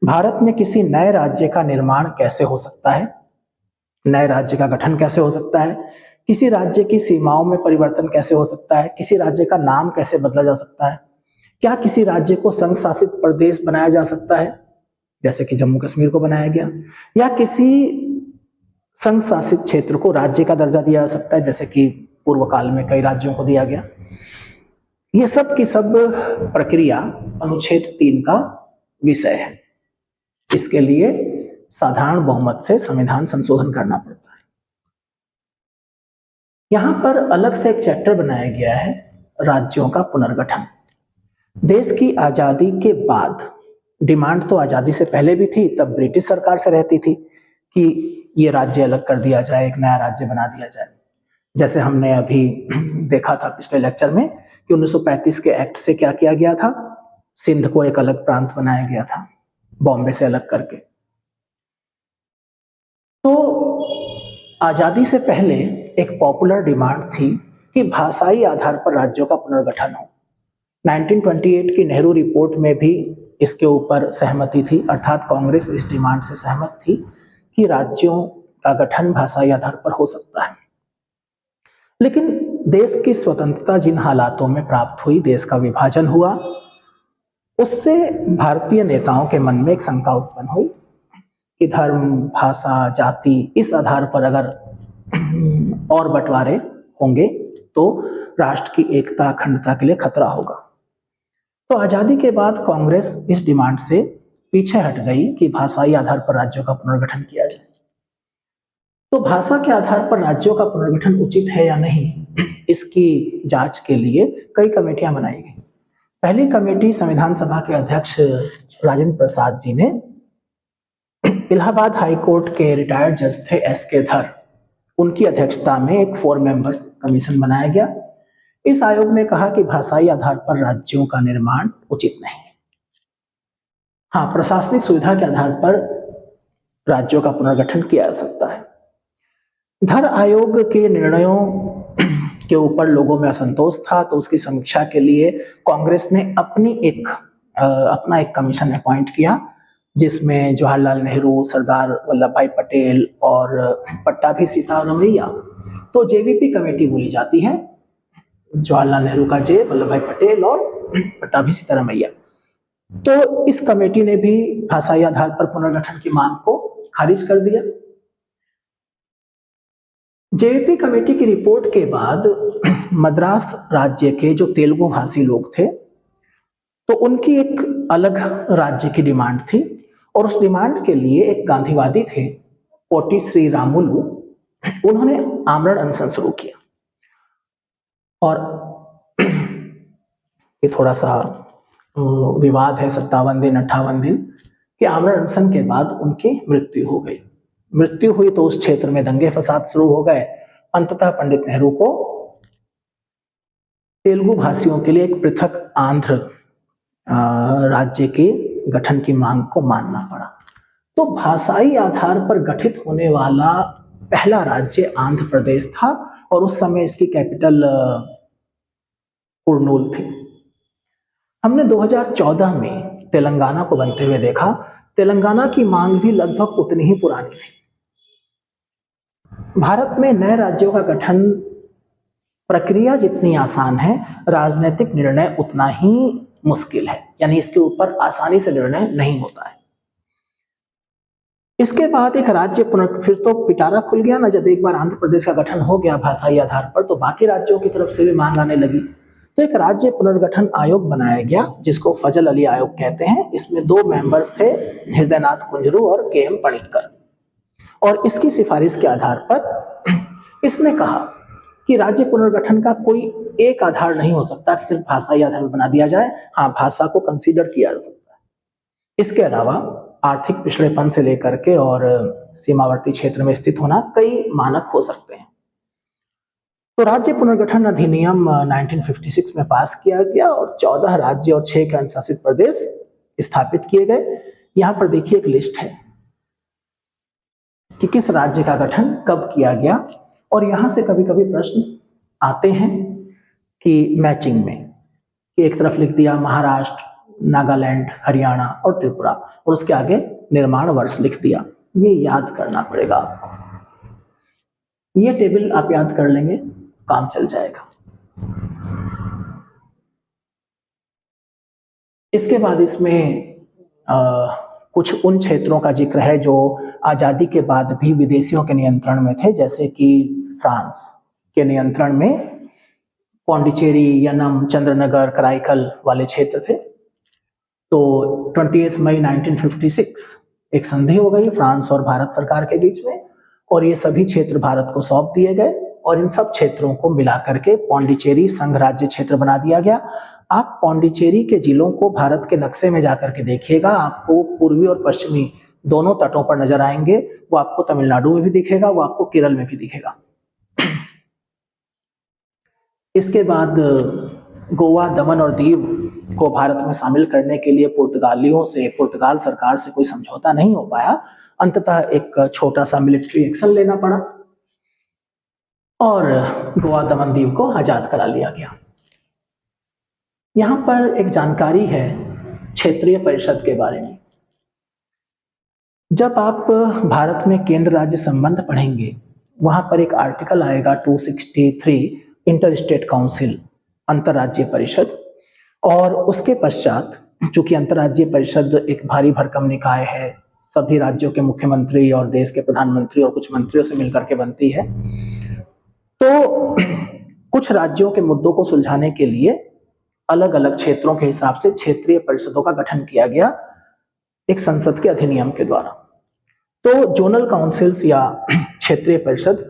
भारत में किसी नए राज्य का निर्माण कैसे हो सकता है, नए राज्य का गठन कैसे हो सकता है, किसी राज्य की सीमाओं में परिवर्तन कैसे हो सकता है, किसी राज्य का नाम कैसे बदला जा सकता है, क्या किसी राज्य को संघ शासित प्रदेश बनाया जा सकता है जैसे कि जम्मू कश्मीर को बनाया गया, या किसी संघ शासित क्षेत्र को राज्य का दर्जा दिया जा सकता है जैसे कि पूर्व काल में कई राज्यों को दिया गया। ये सब की सब प्रक्रिया अनुच्छेद 3 का विषय है। इसके लिए साधारण बहुमत से संविधान संशोधन करना पड़ता है। यहां पर अलग से एक चैप्टर बनाया गया है, राज्यों का पुनर्गठन। देश की आजादी के बाद, डिमांड तो आजादी से पहले भी थी, तब ब्रिटिश सरकार से रहती थी कि ये राज्य अलग कर दिया जाए, एक नया राज्य बना दिया जाए। जैसे हमने अभी देखा था पिछले लेक्चर में कि 1935 के एक्ट से क्या किया गया था, सिंध को एक अलग प्रांत बनाया गया था बॉम्बे से अलग करके। तो आजादी से पहले एक पॉपुलर डिमांड थी कि भाषाई आधार पर राज्यों का पुनर्गठन हो। 1928 की नेहरू रिपोर्ट में भी इसके ऊपर सहमति थी, अर्थात कांग्रेस इस डिमांड से सहमत थी कि राज्यों का गठन भाषाई आधार पर हो सकता है। लेकिन देश की स्वतंत्रता जिन हालातों में प्राप्त हुई, देश का विभाजन हुआ, उससे भारतीय नेताओं के मन में एक शंका उत्पन्न हुई कि धर्म, भाषा, जाति, इस आधार पर अगर और बंटवारे होंगे तो राष्ट्र की एकता, अखंडता के लिए खतरा होगा। तो आजादी के बाद कांग्रेस इस डिमांड से पीछे हट गई कि भाषाई आधार पर राज्यों का पुनर्गठन किया जाए। तो भाषा के आधार पर राज्यों का पुनर्गठन उचित है या नहीं, इसकी जांच के लिए कई कमेटियां बनाई गई। पहली कमेटी संविधान सभा के अध्यक्ष राजेंद्र प्रसाद जी ने, इलाहाबाद हाई कोर्ट के रिटायर्ड जज थे एस.के. धर, उनकी अध्यक्षता में एक 4 मेंबर्स कमीशन बनाया गया। इस आयोग ने कहा कि भाषाई आधार पर राज्यों का निर्माण उचित नहीं है। हाँ, प्रशासनिक सुविधा के आधार पर राज्यों का पुनर्गठन किया जा सकता है। धर आयोग के निर्णयों के ऊपर लोगों में असंतोष था, तो उसकी समीक्षा के लिए कांग्रेस ने अपना एक कमीशन अपॉइंट किया, जिसमें जवाहरलाल नेहरू, सरदार वल्लभ भाई पटेल और पट्टाभी सीतारामैया, तो जेवीपी कमेटी बोली जाती है, जवाहरलाल नेहरू का जे, वल्लभ भाई पटेल और पट्टाभी सीतारामैया। तो इस कमेटी ने भी भाषाई आधार पर पुनर्गठन की मांग को खारिज कर दिया। जेवीपी कमेटी की रिपोर्ट के बाद मद्रास राज्य के जो तेलुगु भाषी लोग थे, तो उनकी एक अलग राज्य की डिमांड थी, और उस डिमांड के लिए एक गांधीवादी थे पोटी श्री रामुलु, उन्होंने आमरण अनशन शुरू किया। और ये थोड़ा सा विवाद है, 57 दिन 58 दिन के आमरण अनशन के बाद उनकी मृत्यु हो गई। मृत्यु हुई तो उस क्षेत्र में दंगे फसाद शुरू हो गए। अंततः पंडित नेहरू को तेलुगु भाषियों के लिए एक पृथक आंध्र राज्य के गठन की मांग को मानना पड़ा। तो भाषाई आधार पर गठित होने वाला पहला राज्य आंध्र प्रदेश था, और उस समय इसकी कैपिटल कुर्नूल थी। हमने 2014 में तेलंगाना को बनते हुए देखा। तेलंगाना की मांग भी लगभग उतनी ही पुरानी थी। भारत में नए राज्यों का गठन प्रक्रिया जितनी आसान है, राजनीतिक निर्णय उतना ही मुश्किल है, यानी इसके ऊपर आसानी से निर्णय नहीं होता है। इसके बाद एक राज्य फिर तो पिटारा खुल गया ना, जब एक बार आंध्र प्रदेश का गठन हो गया भाषाई आधार पर, तो बाकी राज्यों की तरफ से भी मांग आने लगी। तो एक राज्य पुनर्गठन आयोग बनाया गया, जिसको फजल अली आयोग कहते हैं। इसमें 2 मेंबर्स थे, हृदयनाथ कुंजरू और के.एम. पणिक्कर, और इसकी सिफारिश के आधार पर इसने कहा कि राज्य पुनर्गठन का कोई एक आधार नहीं हो सकता कि सिर्फ भाषाई आधार पर बना दिया जाए। हाँ, भाषा को कंसीडर किया जा सकता है। इसके अलावा आर्थिक पिछड़ेपन से लेकर के और सीमावर्ती क्षेत्र में स्थित होना, कई मानक हो सकते हैं। तो राज्य पुनर्गठन अधिनियम 1956 में पास किया गया, और 14 राज्य और 6 केंद्र शासित प्रदेश स्थापित किए गए। यहाँ पर देखिए एक लिस्ट है कि किस राज्य का गठन कब किया गया, और यहाँ से कभी कभी प्रश्न आते हैं कि मैचिंग में, कि एक तरफ लिख दिया महाराष्ट्र, नागालैंड, हरियाणा और त्रिपुरा, और उसके आगे निर्माण वर्ष लिख दिया। ये याद करना पड़ेगा आपको। ये टेबल आप याद कर लेंगे, काम चल जाएगा। इसके बाद इसमें कुछ उन क्षेत्रों का जिक्र है जो आजादी के बाद भी विदेशियों के नियंत्रण में थे, जैसे कि फ्रांस के नियंत्रण में पौंडीचेरी, यनम, चंद्रनगर, कराईकल वाले क्षेत्र थे। तो 28 मई 1956 एक संधि हो गई फ्रांस और भारत सरकार के बीच में, और ये सभी क्षेत्र भारत को सौंप दिए गए, और इन सब क्षेत्रों को मिलाकर के पौंडीचेरी संघ राज्य क्षेत्र बना दिया गया। आप पौंडीचेरी के जिलों को भारत के नक्शे में जाकर के देखिएगा, आपको पूर्वी और पश्चिमी दोनों तटों पर नजर आएंगे। वो आपको तमिलनाडु में भी दिखेगा, वो आपको केरल में भी दिखेगा। इसके बाद गोवा, दमन और दीव को भारत में शामिल करने के लिए पुर्तगाल सरकार से कोई समझौता नहीं हो पाया। अंततः एक छोटा सा मिलिट्री एक्शन लेना पड़ा और गोवा, दमन, दीव को आजाद करा लिया गया। यहां पर एक जानकारी है क्षेत्रीय परिषद के बारे में। जब आप भारत में केंद्र राज्य संबंध पढ़ेंगे, वहां पर एक आर्टिकल आएगा 263, इंटर स्टेट काउंसिल, अंतर्राज्यीय परिषद। और उसके पश्चात, चूंकि अंतर्राज्यीय परिषद एक भारी भरकम निकाय है, सभी राज्यों के मुख्यमंत्री और देश के प्रधानमंत्री और कुछ मंत्रियों से मिलकर के बनती है, तो कुछ राज्यों के मुद्दों को सुलझाने के लिए अलग अलग क्षेत्रों के हिसाब से क्षेत्रीय परिषदों का गठन किया गया एक संसद के अधिनियम के द्वारा। तो जोनल काउंसिल्स या क्षेत्रीय परिषद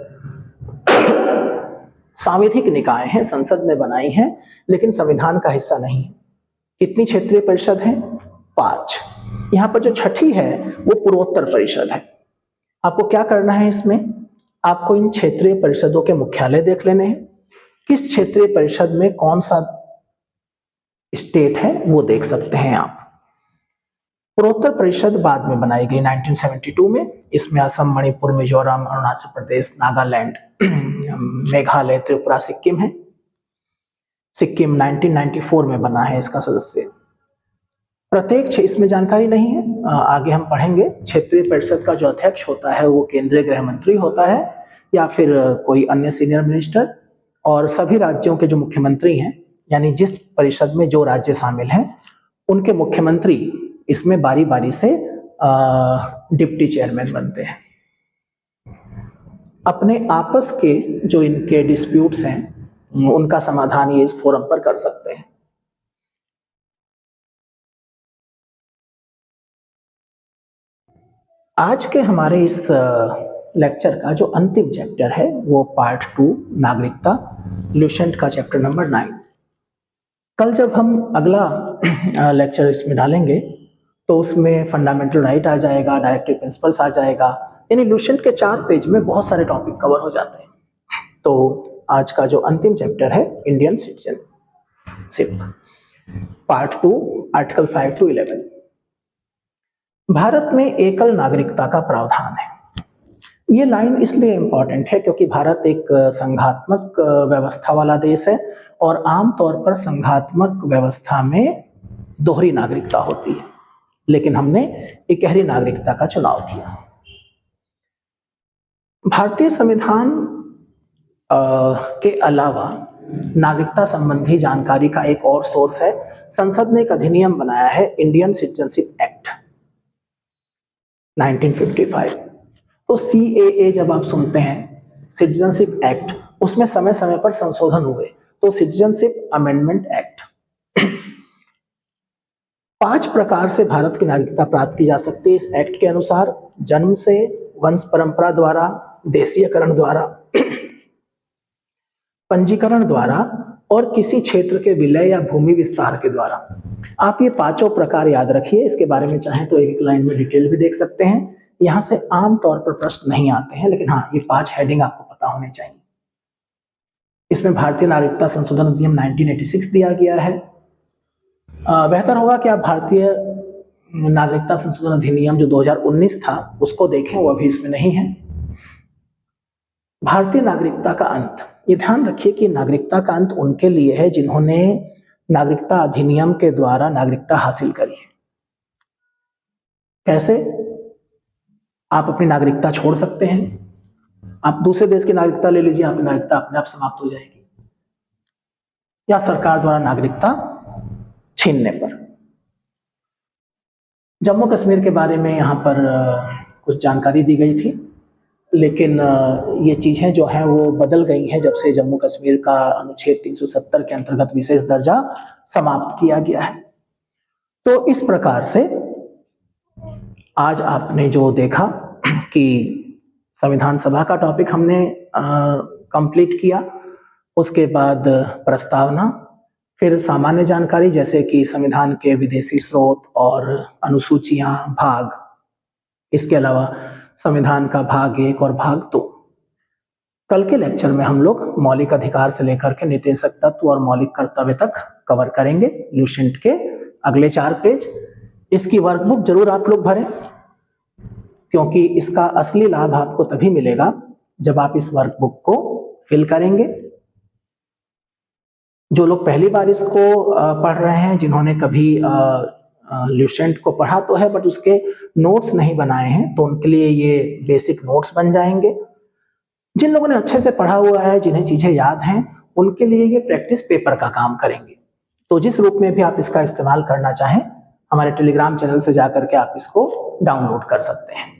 सांविधिक निकाय हैं, संसद ने बनाई हैं, लेकिन संविधान का हिस्सा नहीं है। कितनी क्षेत्रीय परिषद है? 5। यहां पर जो छठी है वो पूर्वोत्तर परिषद है। आपको क्या करना है इसमें? आपको इन क्षेत्रीय परिषदों के मुख्यालय देख लेने हैं, किस क्षेत्रीय परिषद में कौन सा स्टेट है वो देख सकते हैं आप। पूर्वोत्तर परिषद बाद में बनाई गई 1972 में। इसमें असम, मणिपुर, मिजोरम, अरुणाचल प्रदेश, नागालैंड, मेघालय, त्रिपुरा, सिक्किम है। सिक्किम 1994 में बना है इसका सदस्य। प्रत्येक, इसमें जानकारी नहीं है, आगे हम पढ़ेंगे। क्षेत्रीय परिषद का जो अध्यक्ष होता है वो केंद्रीय गृह मंत्री होता है या फिर कोई अन्य सीनियर मिनिस्टर। और सभी राज्यों के जो मुख्यमंत्री हैं, यानी जिस परिषद में जो राज्य शामिल हैं, उनके मुख्यमंत्री इसमें बारी बारी से डिप्टी चेयरमैन बनते हैं। अपने आपस के जो इनके डिस्प्यूट्स हैं उनका समाधान ये इस फोरम पर कर सकते हैं। आज के हमारे इस लेक्चर का जो अंतिम चैप्टर है वो पार्ट 2, नागरिकता, ल्यूसेंट का चैप्टर नंबर 9। कल जब हम अगला लेक्चर इसमें डालेंगे तो उसमें फंडामेंटल राइट आ जाएगा, डायरेक्टिव प्रिंसिपल्स आ जाएगा, यानी ल्यूसेंट के 4 पेज में बहुत सारे टॉपिक कवर हो जाते हैं। तो आज का जो अंतिम चैप्टर है Indian citizenship, part 2, article 5 to 11। Bharat में एकल नागरिकता का प्रावधान है। ये लाइन इसलिए इंपॉर्टेंट है क्योंकि भारत एक संघात्मक व्यवस्था वाला देश है और आमतौर पर संघात्मक व्यवस्था में दोहरी नागरिकता होती है, लेकिन हमने इकहरी नागरिकता का चुनाव किया। भारतीय संविधान के अलावा नागरिकता संबंधी जानकारी का एक और सोर्स है, संसद ने एक अधिनियम बनाया है, इंडियन सिटीजनशिप एक्ट 1955। तो CAA जब आप सुनते हैं, सिटीजनशिप एक्ट, उसमें समय समय पर संशोधन हुए, तो सिटीजनशिप अमेंडमेंट एक्ट। 5 प्रकार से भारत की नागरिकता प्राप्त की जा सकती है इस एक्ट के अनुसार: जन्म से, वंश परंपरा द्वारा, देशीयकरण द्वारा, पंजीकरण द्वारा और किसी क्षेत्र के विलय या भूमि विस्तार के द्वारा। आप ये 5 प्रकार याद रखिए, इसके बारे में चाहें तो एक लाइन में डिटेल भी देख सकते हैं। यहां से आमतौर पर प्रश्न नहीं आते हैं, लेकिन हाँ, ये 5 हेडिंग आपको पता होने चाहिए। इसमें भारतीय नागरिकता संशोधन अधिनियम 1986 दिया गया है। बेहतर होगा कि आप भारतीय नागरिकता संशोधन अधिनियम जो 2019 था उसको देखें, वो अभी इसमें नहीं है। भारतीय नागरिकता का अंत, ये ध्यान रखिए कि नागरिकता का अंत उनके लिए है जिन्होंने नागरिकता अधिनियम के द्वारा नागरिकता हासिल करी है। कैसे? आप अपनी नागरिकता छोड़ सकते हैं, आप दूसरे देश की नागरिकता ले लीजिए, आपकी नागरिकता अपने आप समाप्त हो जाएगी, या सरकार द्वारा नागरिकता छीनने पर। जम्मू कश्मीर के बारे में यहाँ पर कुछ जानकारी दी गई थी, लेकिन ये चीजें जो हैं वो बदल गई हैं जब से जम्मू कश्मीर का अनुच्छेद 370 के अंतर्गत विशेष दर्जा समाप्त किया गया है। तो इस प्रकार से आज आपने जो देखा कि संविधान सभा का टॉपिक हमने कंप्लीट किया, उसके बाद प्रस्तावना, फिर सामान्य जानकारी जैसे कि संविधान के विदेशी स्रोत और अनुसूचियां, भाग, इसके अलावा संविधान का भाग 1 और भाग 2। कल के लेक्चर में हम लोग मौलिक अधिकार से लेकर के नीतिशक तत्व और मौलिक कर्तव्य तक कवर करेंगे, ल्यूसेंट के अगले 4 पेज। इसकी वर्कबुक जरूर आप लोग भरें, क्योंकि इसका असली लाभ आपको तभी मिलेगा जब आप इस वर्कबुक को फिल करेंगे। जो लोग पहली बार इसको पढ़ रहे हैं, जिन्होंने कभी ल्यूसेंट को पढ़ा तो है बट उसके नोट्स नहीं बनाए हैं, तो उनके लिए ये बेसिक नोट्स बन जाएंगे। जिन लोगों ने अच्छे से पढ़ा हुआ है, जिन्हें चीजें याद हैं, उनके लिए ये प्रैक्टिस पेपर का काम करेंगे। तो जिस रूप में भी आप इसका इस्तेमाल करना चाहें, हमारे टेलीग्राम चैनल से जाकर के आप इसको डाउनलोड कर सकते हैं।